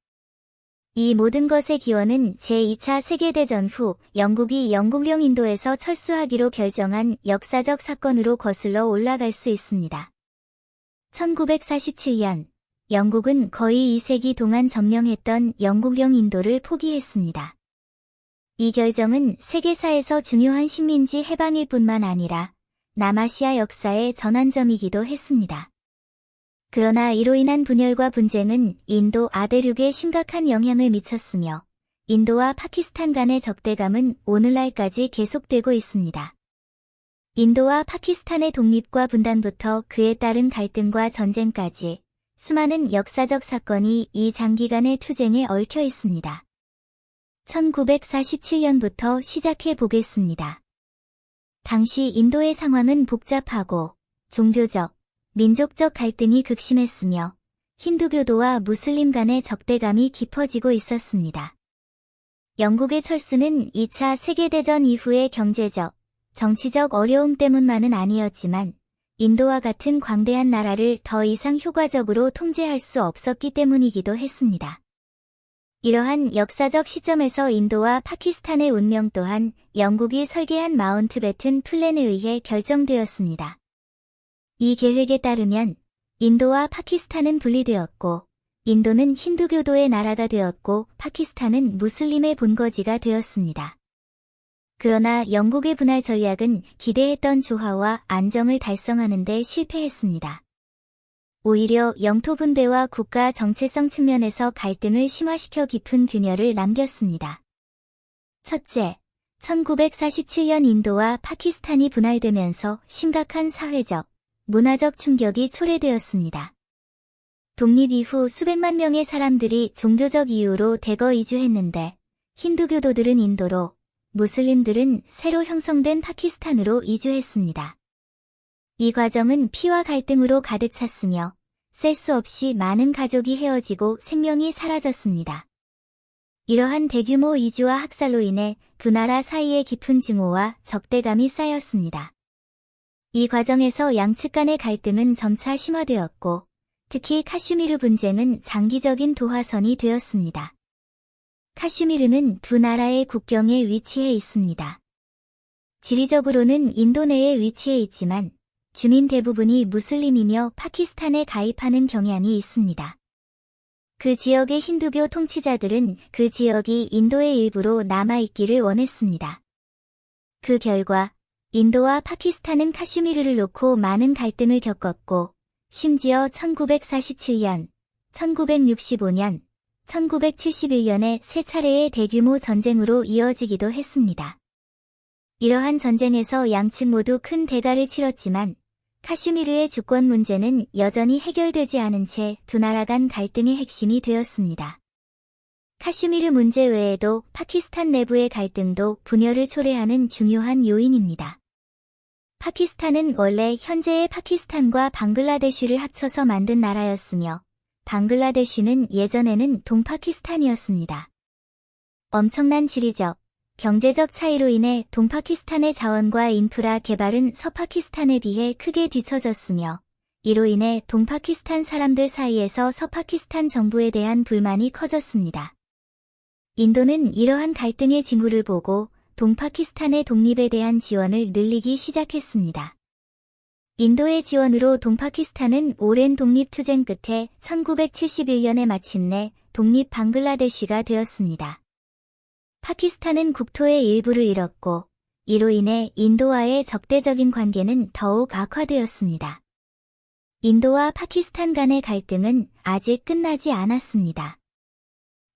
A: 이 모든 것의 기원은 제2차 세계대전 후 영국이 영국령 인도에서 철수하기로 결정한 역사적 사건으로 거슬러 올라갈 수 있습니다. 1947년, 영국은 거의 2세기 동안 점령했던 영국령 인도를 포기했습니다. 이 결정은 세계사에서 중요한 식민지 해방일 뿐만 아니라 남아시아 역사의 전환점이기도 했습니다. 그러나 이로 인한 분열과 분쟁은 인도 아대륙에 심각한 영향을 미쳤으며 인도와 파키스탄 간의 적대감은 오늘날까지 계속되고 있습니다. 인도와 파키스탄의 독립과 분단부터 그에 따른 갈등과 전쟁까지 수많은 역사적 사건이 이 장기간의 투쟁에 얽혀 있습니다. 1947년부터 시작해 보겠습니다. 당시 인도의 상황은 복잡하고 종교적, 민족적 갈등이 극심했으며 힌두교도와 무슬림 간의 적대감이 깊어지고 있었습니다. 영국의 철수는 2차 세계대전 이후의 경제적, 정치적 어려움 때문만은 아니었지만 인도와 같은 광대한 나라를 더 이상 효과적으로 통제할 수 없었기 때문이기도 했습니다. 이러한 역사적 시점에서 인도와 파키스탄의 운명 또한 영국이 설계한 마운트베튼 플랜에 의해 결정되었습니다. 이 계획에 따르면 인도와 파키스탄은 분리되었고 인도는 힌두교도의 나라가 되었고 파키스탄은 무슬림의 본거지가 되었습니다. 그러나 영국의 분할 전략은 기대했던 조화와 안정을 달성하는 데 실패했습니다. 오히려 영토 분배와 국가 정체성 측면에서 갈등을 심화시켜 깊은 균열을 남겼습니다. 첫째, 1947년 인도와 파키스탄이 분할되면서 심각한 사회적, 문화적 충격이 초래되었습니다. 독립 이후 수백만 명의 사람들이 종교적 이유로 대거 이주했는데 힌두교도들은 인도로, 무슬림들은 새로 형성된 파키스탄으로 이주했습니다. 이 과정은 피와 갈등으로 가득 찼으며 셀 수 없이 많은 가족이 헤어지고 생명이 사라졌습니다. 이러한 대규모 이주와 학살로 인해 두 나라 사이에 깊은 증오와 적대감이 쌓였습니다. 이 과정에서 양측 간의 갈등은 점차 심화되었고 특히 카슈미르 분쟁은 장기적인 도화선이 되었습니다. 카슈미르는 두 나라의 국경에 위치해 있습니다. 지리적으로는 인도 내에 위치해 있지만 주민 대부분이 무슬림이며 파키스탄에 가입하는 경향이 있습니다. 그 지역의 힌두교 통치자들은 그 지역이 인도의 일부로 남아있기를 원했습니다. 그 결과 인도와 파키스탄은 카슈미르를 놓고 많은 갈등을 겪었고 심지어 1947년, 1965년, 1971년에 세 차례의 대규모 전쟁으로 이어지기도 했습니다. 이러한 전쟁에서 양측 모두 큰 대가를 치렀지만 카슈미르의 주권 문제는 여전히 해결되지 않은 채 두 나라 간 갈등의 핵심이 되었습니다. 카슈미르 문제 외에도 파키스탄 내부의 갈등도 분열을 초래하는 중요한 요인입니다. 파키스탄은 원래 현재의 파키스탄과 방글라데시를 합쳐서 만든 나라였으며 방글라데시는 예전에는 동파키스탄이었습니다. 엄청난 지리적, 경제적 차이로 인해 동파키스탄의 자원과 인프라 개발은 서파키스탄에 비해 크게 뒤처졌으며 이로 인해 동파키스탄 사람들 사이에서 서파키스탄 정부에 대한 불만이 커졌습니다. 인도는 이러한 갈등의 징후를 보고 동파키스탄의 독립에 대한 지원을 늘리기 시작했습니다. 인도의 지원으로 동파키스탄은 오랜 독립투쟁 끝에 1971년에 마침내 독립 방글라데시가 되었습니다. 파키스탄은 국토의 일부를 잃었고 이로 인해 인도와의 적대적인 관계는 더욱 악화되었습니다. 인도와 파키스탄 간의 갈등은 아직 끝나지 않았습니다.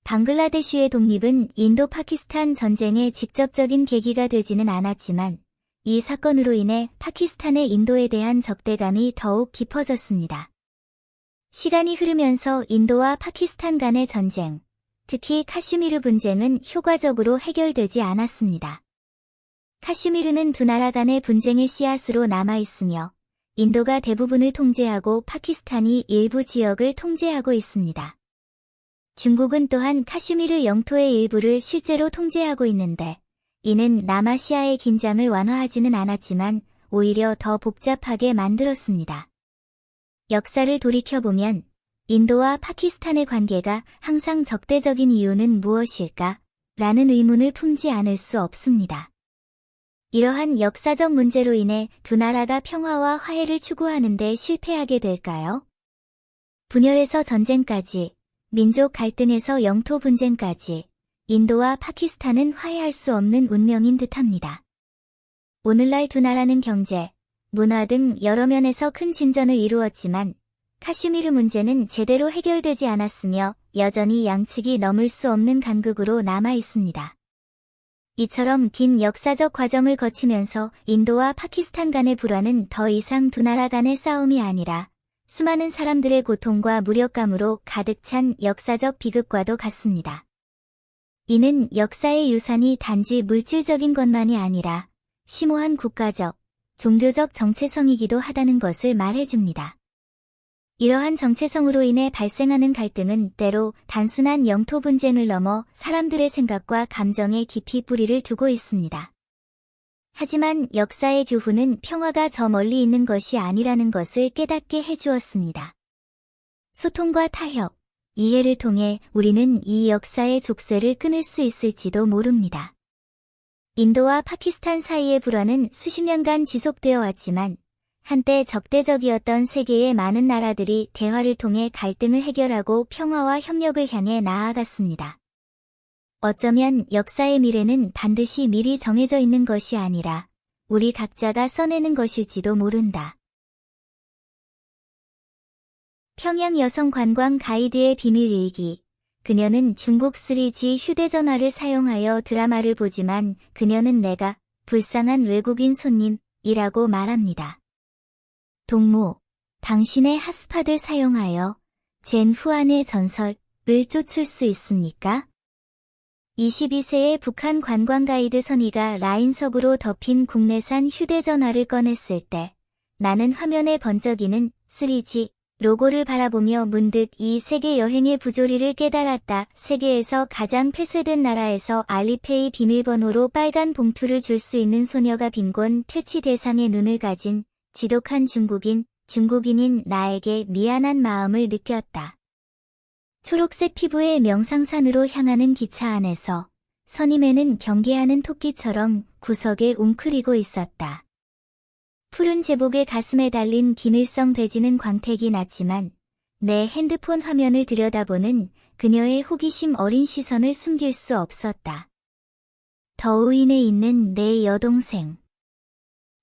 A: 방글라데시의 독립은 인도-파키스탄 전쟁의 직접적인 계기가 되지는 않았지만 이 사건으로 인해 파키스탄의 인도에 대한 적대감이 더욱 깊어졌습니다. 시간이 흐르면서 인도와 파키스탄 간의 전쟁, 특히 카슈미르 분쟁은 효과적으로 해결되지 않았습니다. 카슈미르는 두 나라 간의 분쟁의 씨앗으로 남아있으며 인도가 대부분을 통제하고 파키스탄이 일부 지역을 통제하고 있습니다. 중국은 또한 카슈미르 영토의 일부를 실제로 통제하고 있는데 이는 남아시아의 긴장을 완화하지는 않았지만 오히려 더 복잡하게 만들었습니다. 역사를 돌이켜보면 인도와 파키스탄의 관계가 항상 적대적인 이유는 무엇일까? 라는 의문을 품지 않을 수 없습니다. 이러한 역사적 문제로 인해 두 나라가 평화와 화해를 추구하는 데 실패하게 될까요? 분열에서 전쟁까지, 민족 갈등에서 영토 분쟁까지, 인도와 파키스탄은 화해할 수 없는 운명인 듯합니다. 오늘날 두 나라는 경제, 문화 등 여러 면에서 큰 진전을 이루었지만 카슈미르 문제는 제대로 해결되지 않았으며 여전히 양측이 넘을 수 없는 간극으로 남아 있습니다. 이처럼 긴 역사적 과정을 거치면서 인도와 파키스탄 간의 불화는 더 이상 두 나라 간의 싸움이 아니라 수많은 사람들의 고통과 무력감으로 가득 찬 역사적 비극과도 같습니다. 이는 역사의 유산이 단지 물질적인 것만이 아니라 심오한 국가적, 종교적 정체성이기도 하다는 것을 말해줍니다. 이러한 정체성으로 인해 발생하는 갈등은 때로 단순한 영토 분쟁을 넘어 사람들의 생각과 감정에 깊이 뿌리를 두고 있습니다. 하지만 역사의 교훈은 평화가 저 멀리 있는 것이 아니라는 것을 깨닫게 해주었습니다. 소통과 타협, 이해를 통해 우리는 이 역사의 족쇄를 끊을 수 있을지도 모릅니다. 인도와 파키스탄 사이의 불화는 수십 년간 지속되어 왔지만 한때 적대적이었던 세계의 많은 나라들이 대화를 통해 갈등을 해결하고 평화와 협력을 향해 나아갔습니다. 어쩌면 역사의 미래는 반드시 미리 정해져 있는 것이 아니라 우리 각자가 써내는 것일지도 모른다. 평양 여성 관광 가이드의 비밀 일기. 그녀는 중국 3G 휴대전화를 사용하여 드라마를 보지만 그녀는 내가 불쌍한 외국인 손님이라고 말합니다. 동무, 당신의 핫스팟을 사용하여 젠 후안의 전설을 쫓을 수 있습니까? 22세의 북한 관광 가이드 선희가 라인석으로 덮인 국내산 휴대전화를 꺼냈을 때 나는 화면에 번쩍이는 3G 로고를 바라보며 문득 이 세계 여행의 부조리를 깨달았다. 세계에서 가장 폐쇄된 나라에서 알리페이 비밀번호로 빨간 봉투를 줄 수 있는 소녀가 빈곤 퇴치 대상의 눈을 가진 지독한 중국인인 나에게 미안한 마음을 느꼈다. 초록색 피부의 명상산으로 향하는 기차 안에서 선임에는 경계하는 토끼처럼 구석에 웅크리고 있었다. 푸른 제복에 가슴에 달린 김일성 배지는 광택이 났지만 내 핸드폰 화면을 들여다보는 그녀의 호기심 어린 시선을 숨길 수 없었다. 더우인에 있는 내 여동생.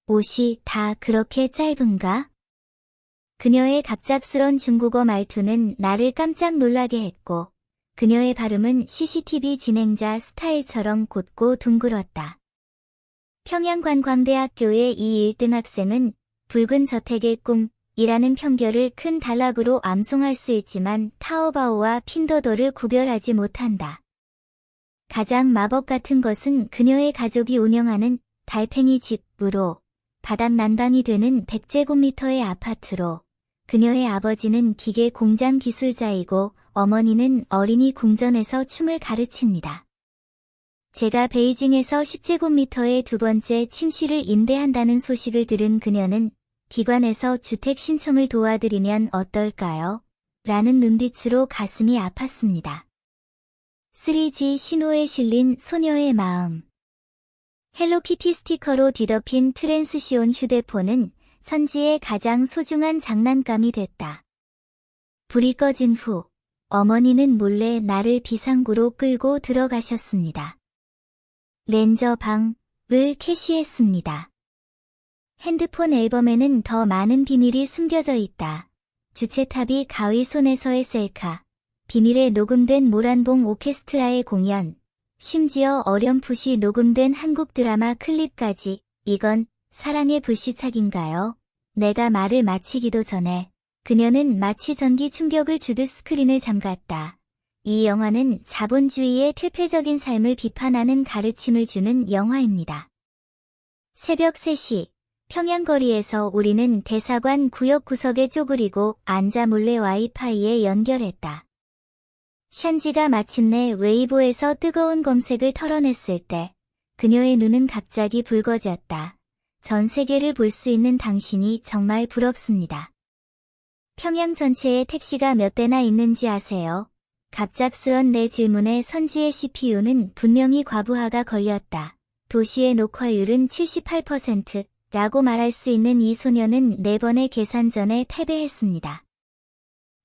A: 옷이 다 그렇게 짧은가? 그녀의 갑작스런 중국어 말투는 나를 깜짝 놀라게 했고 그녀의 발음은 CCTV 진행자 스타일처럼 곧고 둥글었다. 평양관광대학교의 이 1등 학생은 붉은 저택의 꿈이라는 편결을 큰 단락으로 암송할 수 있지만 타오바오와 핀더더를 구별하지 못한다. 가장 마법 같은 것은 그녀의 가족이 운영하는 달팽이 집으로 바닥 난방이 되는 100제곱미터의 아파트로 그녀의 아버지는 기계 공장 기술자이고 어머니는 어린이 궁전에서 춤을 가르칩니다. 제가 베이징에서 10제곱미터의 두 번째 침실을 임대한다는 소식을 들은 그녀는 기관에서 주택 신청을 도와드리면 어떨까요? 라는 눈빛으로 가슴이 아팠습니다. 3G 신호에 실린 소녀의 마음. 헬로키티 스티커로 뒤덮인 트랜스시온 휴대폰은 선지의 가장 소중한 장난감이 됐다. 불이 꺼진 후 어머니는 몰래 나를 비상구로 끌고 들어가셨습니다. 렌저 방을 캐시했습니다. 핸드폰 앨범에는 더 많은 비밀이 숨겨져 있다. 주체탑이 가위 손에서의 셀카, 비밀에 녹음된 모란봉 오케스트라의 공연, 심지어 어렴풋이 녹음된 한국 드라마 클립까지. 이건 사랑의 불시착인가요? 내가 말을 마치기도 전에 그녀는 마치 전기 충격을 주듯 스크린을 잠갔다. 이 영화는 자본주의의 퇴폐적인 삶을 비판하는 가르침을 주는 영화입니다. 새벽 3시, 평양거리에서 우리는 대사관 구역 구석에 쪼그리고 앉아 몰래 와이파이에 연결했다. 샨지가 마침내 웨이보에서 뜨거운 검색을 털어냈을 때 그녀의 눈은 갑자기 붉어졌다. 전 세계를 볼 수 있는 당신이 정말 부럽습니다. 평양 전체에 택시가 몇 대나 있는지 아세요? 갑작스런 내 질문에 선지의 CPU는 분명히 과부하가 걸렸다. 도시의 녹화율은 78%라고 말할 수 있는 이 소녀는 4번의 계산전에 패배했습니다.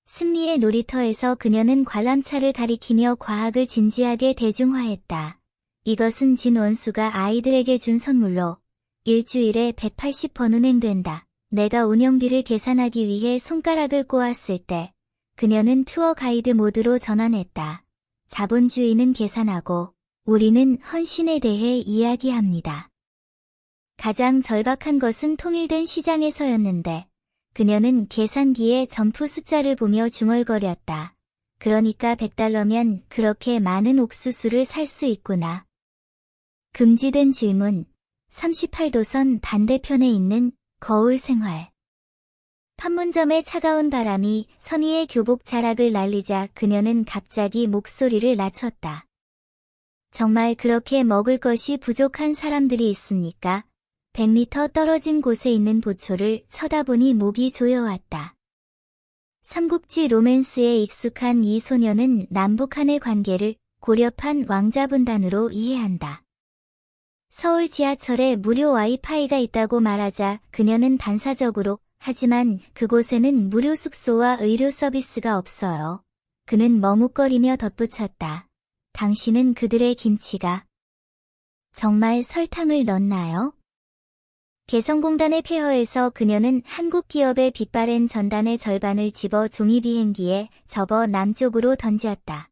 A: 승리의 놀이터에서 그녀는 관람차를 가리키며 과학을 진지하게 대중화했다. 이것은 진 원수가 아이들에게 준 선물로 일주일에 180번 운행된다. 내가 운영비를 계산하기 위해 손가락을 꼬았을 때 그녀는 투어 가이드 모드로 전환했다. 자본주의는 계산하고 우리는 헌신에 대해 이야기합니다. 가장 절박한 것은 통일된 시장에서였는데 그녀는 계산기에 점프 숫자를 보며 중얼거렸다. 그러니까 100달러면 그렇게 많은 옥수수를 살 수 있구나. 금지된 질문. 38도선 반대편에 있는 거울 생활. 판문점의 차가운 바람이 선희의 교복 자락을 날리자 그녀는 갑자기 목소리를 낮췄다. 정말 그렇게 먹을 것이 부족한 사람들이 있습니까? 100m 떨어진 곳에 있는 보초를 쳐다보니 목이 조여왔다. 삼국지 로맨스에 익숙한 이 소녀는 남북한의 관계를 고려판 왕자분단으로 이해한다. 서울 지하철에 무료 와이파이가 있다고 말하자 그녀는 반사적으로 하지만 그곳에는 무료 숙소와 의료 서비스가 없어요. 그는 머뭇거리며 덧붙였다. 당신은 그들의 김치가 정말 설탕을 넣나요? 개성공단의 폐허에서 그녀는 한국 기업의 빛바랜 전단의 절반을 집어 종이비행기에 접어 남쪽으로 던졌다.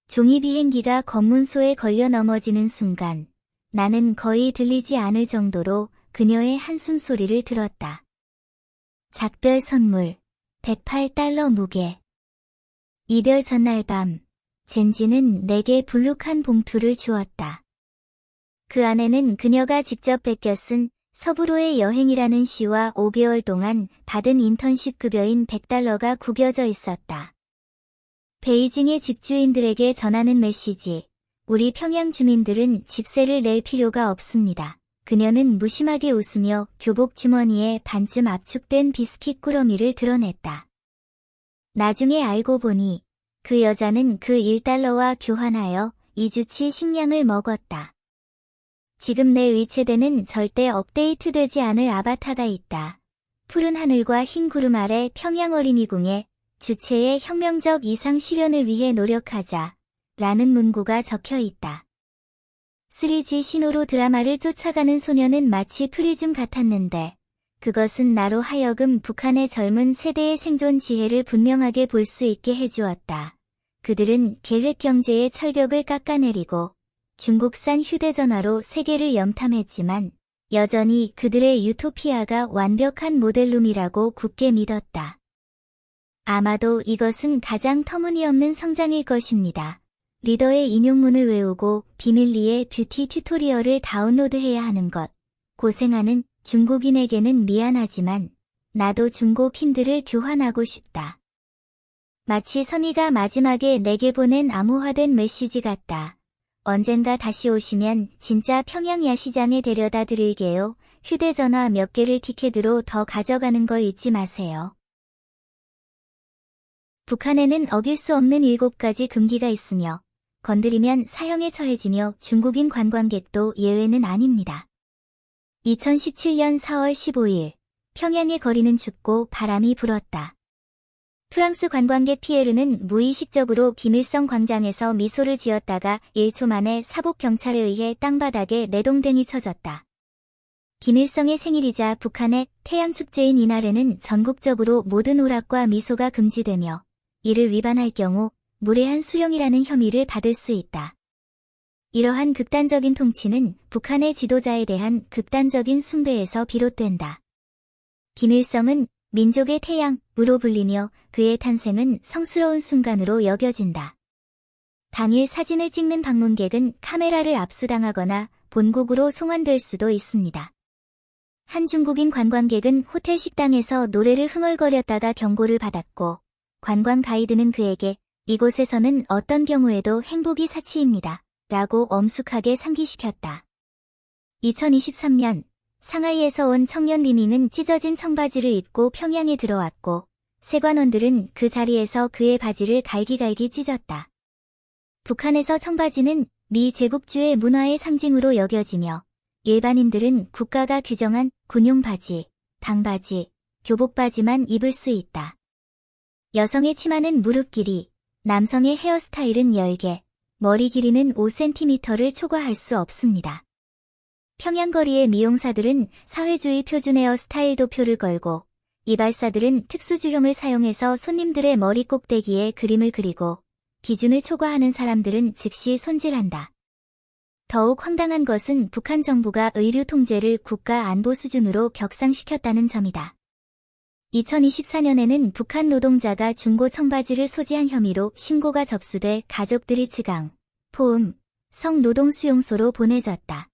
A: 종이비행기가 검문소에 걸려 넘어지는 순간 나는 거의 들리지 않을 정도로 그녀의 한숨 소리를 들었다. 작별 선물, 108달러 무게. 이별 전날 밤, 젠지는 내게 불룩한 봉투를 주었다. 그 안에는 그녀가 직접 베껴 쓴 서부로의 여행이라는 시와 5개월 동안 받은 인턴십 급여인 100달러가 구겨져 있었다. 베이징의 집주인들에게 전하는 메시지. 우리 평양 주민들은 집세를 낼 필요가 없습니다. 그녀는 무심하게 웃으며 교복 주머니에 반쯤 압축된 비스킷 꾸러미를 드러냈다. 나중에 알고 보니 그 여자는 그 1달러와 교환하여 2주치 식량을 먹었다. 지금 내 위챗에는 절대 업데이트되지 않을 아바타가 있다. 푸른 하늘과 흰 구름 아래 평양 어린이궁에 주체의 혁명적 이상 실현을 위해 노력하자 라는 문구가 적혀 있다. 3G 신호로 드라마를 쫓아가는 소녀는 마치 프리즘 같았는데 그것은 나로 하여금 북한의 젊은 세대의 생존 지혜를 분명하게 볼 수 있게 해주었다. 그들은 계획경제의 철벽을 깎아내리고 중국산 휴대전화로 세계를 염탐했지만 여전히 그들의 유토피아가 완벽한 모델룸이라고 굳게 믿었다. 아마도 이것은 가장 터무니없는 성장일 것입니다. 리더의 인용문을 외우고 비밀리에 뷰티 튜토리얼을 다운로드해야 하는 것. 고생하는 중국인에게는 미안하지만 나도 중고 킨들을 교환하고 싶다. 마치 선희가 마지막에 내게 보낸 암호화된 메시지 같다. 언젠가 다시 오시면 진짜 평양 야시장에 데려다 드릴게요. 휴대전화 몇 개를 티켓으로 더 가져가는 걸 잊지 마세요. 북한에는 어길 수 없는 7가지 금기가 있으며 건드리면 사형에 처해지며 중국인 관광객도 예외는 아닙니다. 2017년 4월 15일 평양의 거리는 춥고 바람이 불었다. 프랑스 관광객 피에르는 무의식적으로 김일성 광장에서 미소를 지었다가 1초 만에 사복 경찰에 의해 땅바닥에 내동댕이 쳐졌다. 김일성의 생일이자 북한의 태양축제인 이날에는 전국적으로 모든 오락과 미소가 금지되며 이를 위반할 경우 무례한 수령이라는 혐의를 받을 수 있다. 이러한 극단적인 통치는 북한의 지도자에 대한 극단적인 숭배에서 비롯된다. 김일성은 민족의 태양으로 불리며 그의 탄생은 성스러운 순간으로 여겨진다. 당일 사진을 찍는 방문객은 카메라를 압수당하거나 본국으로 송환될 수도 있습니다. 한 중국인 관광객은 호텔 식당에서 노래를 흥얼거렸다가 경고를 받았고 관광 가이드는 그에게 이곳에서는 어떤 경우에도 행복이 사치입니다. 라고 엄숙하게 상기시켰다. 2023년 상하이에서 온 청년 리밍은 찢어진 청바지를 입고 평양에 들어왔고 세관원들은 그 자리에서 그의 바지를 갈기갈기 찢었다. 북한에서 청바지는 미 제국주의 문화의 상징으로 여겨지며 일반인들은 국가가 규정한 군용바지, 방바지, 교복바지만 입을 수 있다. 여성의 치마는 무릎 길이, 남성의 헤어스타일은 10개, 머리 길이는 5cm를 초과할 수 없습니다. 평양 거리의 미용사들은 사회주의 표준 헤어스타일 도표를 걸고 이발사들은 특수주형을 사용해서 손님들의 머리 꼭대기에 그림을 그리고 기준을 초과하는 사람들은 즉시 손질한다. 더욱 황당한 것은 북한 정부가 의류 통제를 국가 안보 수준으로 격상시켰다는 점이다. 2024년에는 북한 노동자가 중고 청바지를 소지한 혐의로 신고가 접수돼 가족들이 츠강, 포음, 성노동수용소로 보내졌다.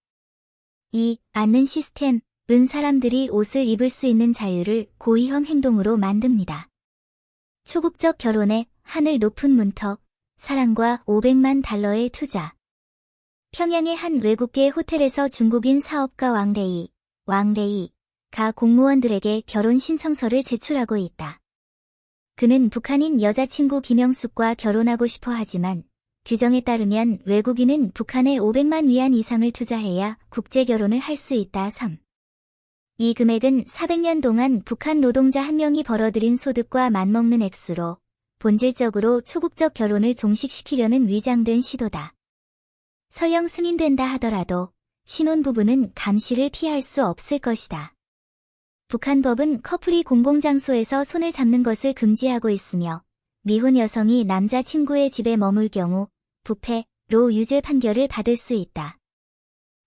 A: 이 않는 시스템은 사람들이 옷을 입을 수 있는 자유를 고위험 행동으로 만듭니다. 초국적 결혼에 하늘 높은 문턱, 사랑과 500만 달러의 투자. 평양의 한 외국계 호텔에서 중국인 사업가 왕레이가 공무원들에게 결혼 신청서를 제출하고 있다. 그는 북한인 여자친구 김영숙과 결혼하고 싶어 하지만 규정에 따르면 외국인은 북한에 500만 위안 이상을 투자해야 국제 결혼을 할 수 있다. 3. 이 금액은 400년 동안 북한 노동자 한 명이 벌어들인 소득과 맞먹는 액수로 본질적으로 초국적 결혼을 종식시키려는 위장된 시도다. 설령 승인된다 하더라도 신혼부부는 감시를 피할 수 없을 것이다. 북한 법은 커플이 공공장소에서 손을 잡는 것을 금지하고 있으며 미혼 여성이 남자친구의 집에 머물 경우 부패로 유죄 판결을 받을 수 있다.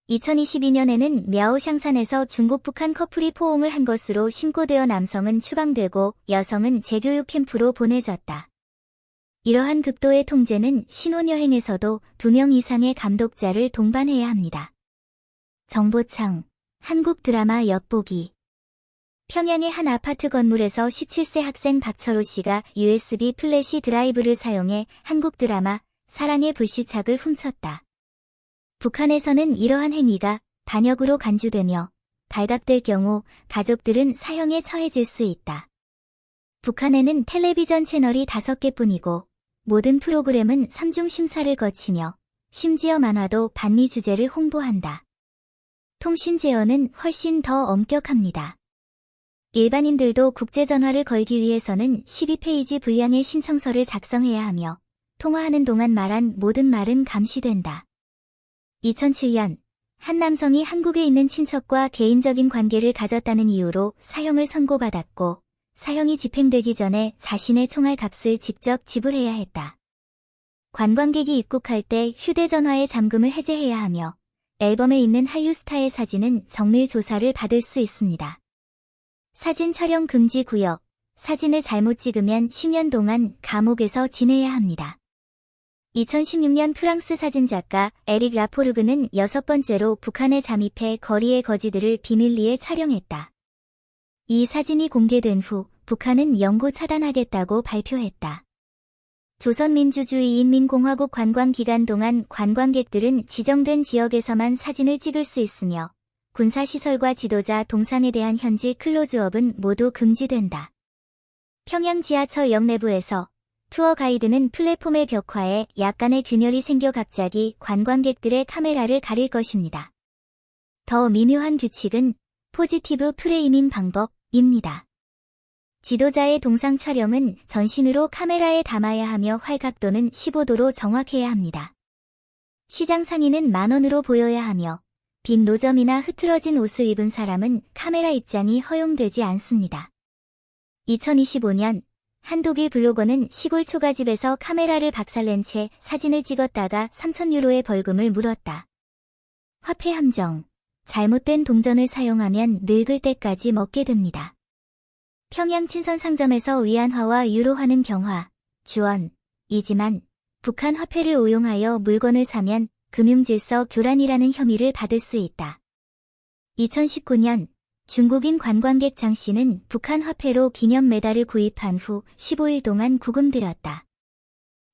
A: 2022년에는 랴오샹산에서 중국 북한 커플이 포옹을 한 것으로 신고되어 남성은 추방되고 여성은 재교육 캠프로 보내졌다. 이러한 극도의 통제는 신혼여행에서도 2명 이상의 감독자를 동반해야 합니다. 정보창, 한국 드라마 엿보기. 평양의 한 아파트 건물에서 17세 학생 박철호 씨가 USB 플래시 드라이브를 사용해 한국 드라마 사랑의 불시착을 훔쳤다. 북한에서는 이러한 행위가 반역으로 간주되며 발각될 경우 가족들은 사형에 처해질 수 있다. 북한에는 텔레비전 채널이 5개뿐이고 모든 프로그램은 3중 심사를 거치며 심지어 만화도 반미 주제를 홍보한다. 통신 제어는 훨씬 더 엄격합니다. 일반인들도 국제전화를 걸기 위해서는 12페이지 분량의 신청서를 작성해야 하며 통화하는 동안 말한 모든 말은 감시된다. 2007년 한 남성이 한국에 있는 친척과 개인적인 관계를 가졌다는 이유로 사형을 선고받았고 사형이 집행되기 전에 자신의 총알 값을 직접 지불해야 했다. 관광객이 입국할 때 휴대전화의 잠금을 해제해야 하며 앨범에 있는 한류 스타의 사진은 정밀 조사를 받을 수 있습니다. 사진 촬영 금지 구역, 사진을 잘못 찍으면 10년 동안 감옥에서 지내야 합니다. 2016년 프랑스 사진작가 에릭 라포르그는 6번째로 북한에 잠입해 거리의 거지들을 비밀리에 촬영했다. 이 사진이 공개된 후 북한은 영구 차단하겠다고 발표했다. 조선민주주의인민공화국 관광 기간 동안 관광객들은 지정된 지역에서만 사진을 찍을 수 있으며 군사시설과 지도자 동상에 대한 현지 클로즈업은 모두 금지된다. 평양 지하철역 내부에서 투어 가이드는 플랫폼의 벽화에 약간의 균열이 생겨 갑자기 관광객들의 카메라를 가릴 것입니다. 더 미묘한 규칙은 포지티브 프레이밍 방법입니다. 지도자의 동상 촬영은 전신으로 카메라에 담아야 하며 활각도는 15도로 정확해야 합니다. 시장 상인은 만원으로 보여야 하며 빈 노점이나 흐트러진 옷을 입은 사람은 카메라 입장이 허용되지 않습니다. 2025년 한 독일 블로거는 시골 초가집에서 카메라를 박살낸 채 사진을 찍었다가 3,000유로의 벌금을 물었다. 화폐 함정. 잘못된 동전을 사용하면 늙을 때까지 먹게 됩니다. 평양 친선 상점에서 위안화와 유로화는 경화, 주원이지만 북한 화폐를 오용하여 물건을 사면 금융질서 교란이라는 혐의를 받을 수 있다. 2019년 중국인 관광객 장 씨는 북한 화폐로 기념 메달을 구입한 후 15일 동안 구금되었다.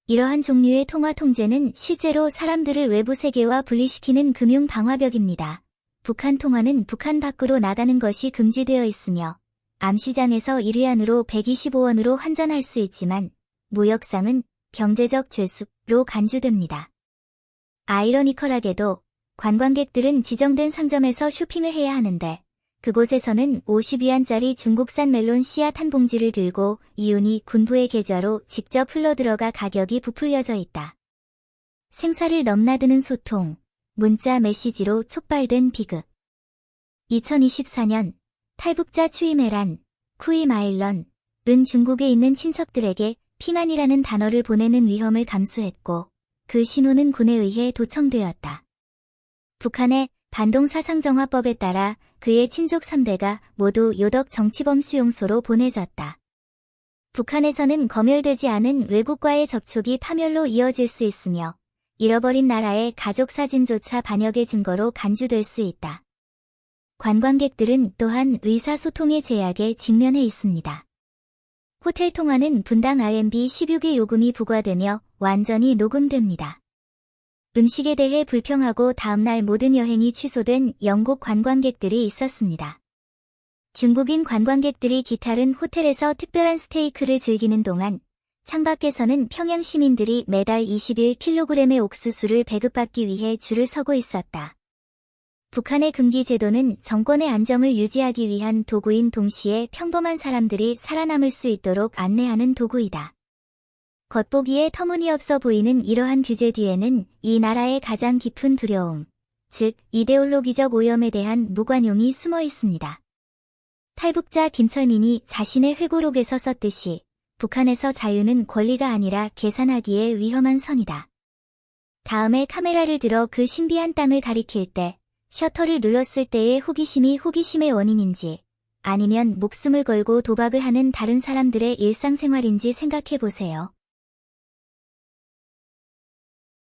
A: 이러한 종류의 통화 통제는 실제로 사람들을 외부 세계와 분리시키는 금융 방화벽입니다. 북한 통화는 북한 밖으로 나가는 것이 금지되어 있으며 암시장에서 1위안으로 125원으로 환전할 수 있지만 무역상은 경제적 죄수로 간주됩니다. 아이러니컬하게도 관광객들은 지정된 상점에서 쇼핑을 해야 하는데 그곳에서는 50위안짜리 중국산 멜론 씨앗 한 봉지를 들고 이윤이 군부의 계좌로 직접 흘러들어가 가격이 부풀려져 있다. 생사를 넘나드는 소통, 문자 메시지로 촉발된 비극. 2024년 탈북자 추이메란, 쿠이마일런은 중국에 있는 친척들에게 핑안이라는 단어를 보내는 위험을 감수했고 그 신호는 군에 의해 도청되었다. 북한의 반동사상정화법에 따라 그의 친족 3대가 모두 요덕 정치범 수용소로 보내졌다. 북한에서는 검열되지 않은 외국과의 접촉이 파멸로 이어질 수 있으며 잃어버린 나라의 가족 사진조차 반역의 증거로 간주될 수 있다. 관광객들은 또한 의사소통의 제약에 직면해 있습니다. 호텔 통화는 분당 RMB 16의 요금이 부과되며 완전히 녹음됩니다. 음식에 대해 불평하고 다음날 모든 여행이 취소된 영국 관광객들이 있었습니다. 중국인 관광객들이 기탈은 호텔에서 특별한 스테이크를 즐기는 동안 창밖에서는 평양 시민들이 매달 21kg의 옥수수를 배급받기 위해 줄을 서고 있었다. 북한의 금기 제도는 정권의 안정을 유지하기 위한 도구인 동시에 평범한 사람들이 살아남을 수 있도록 안내하는 도구이다. 겉보기에 터무니없어 보이는 이러한 규제 뒤에는 이 나라의 가장 깊은 두려움, 즉 이데올로기적 오염에 대한 무관용이 숨어 있습니다. 탈북자 김철민이 자신의 회고록에서 썼듯이 북한에서 자유는 권리가 아니라 계산하기에 위험한 선이다. 다음에 카메라를 들어 그 신비한 땅을 가리킬 때 셔터를 눌렀을 때의 호기심이 호기심의 원인인지 아니면 목숨을 걸고 도박을 하는 다른 사람들의 일상생활인지 생각해 보세요.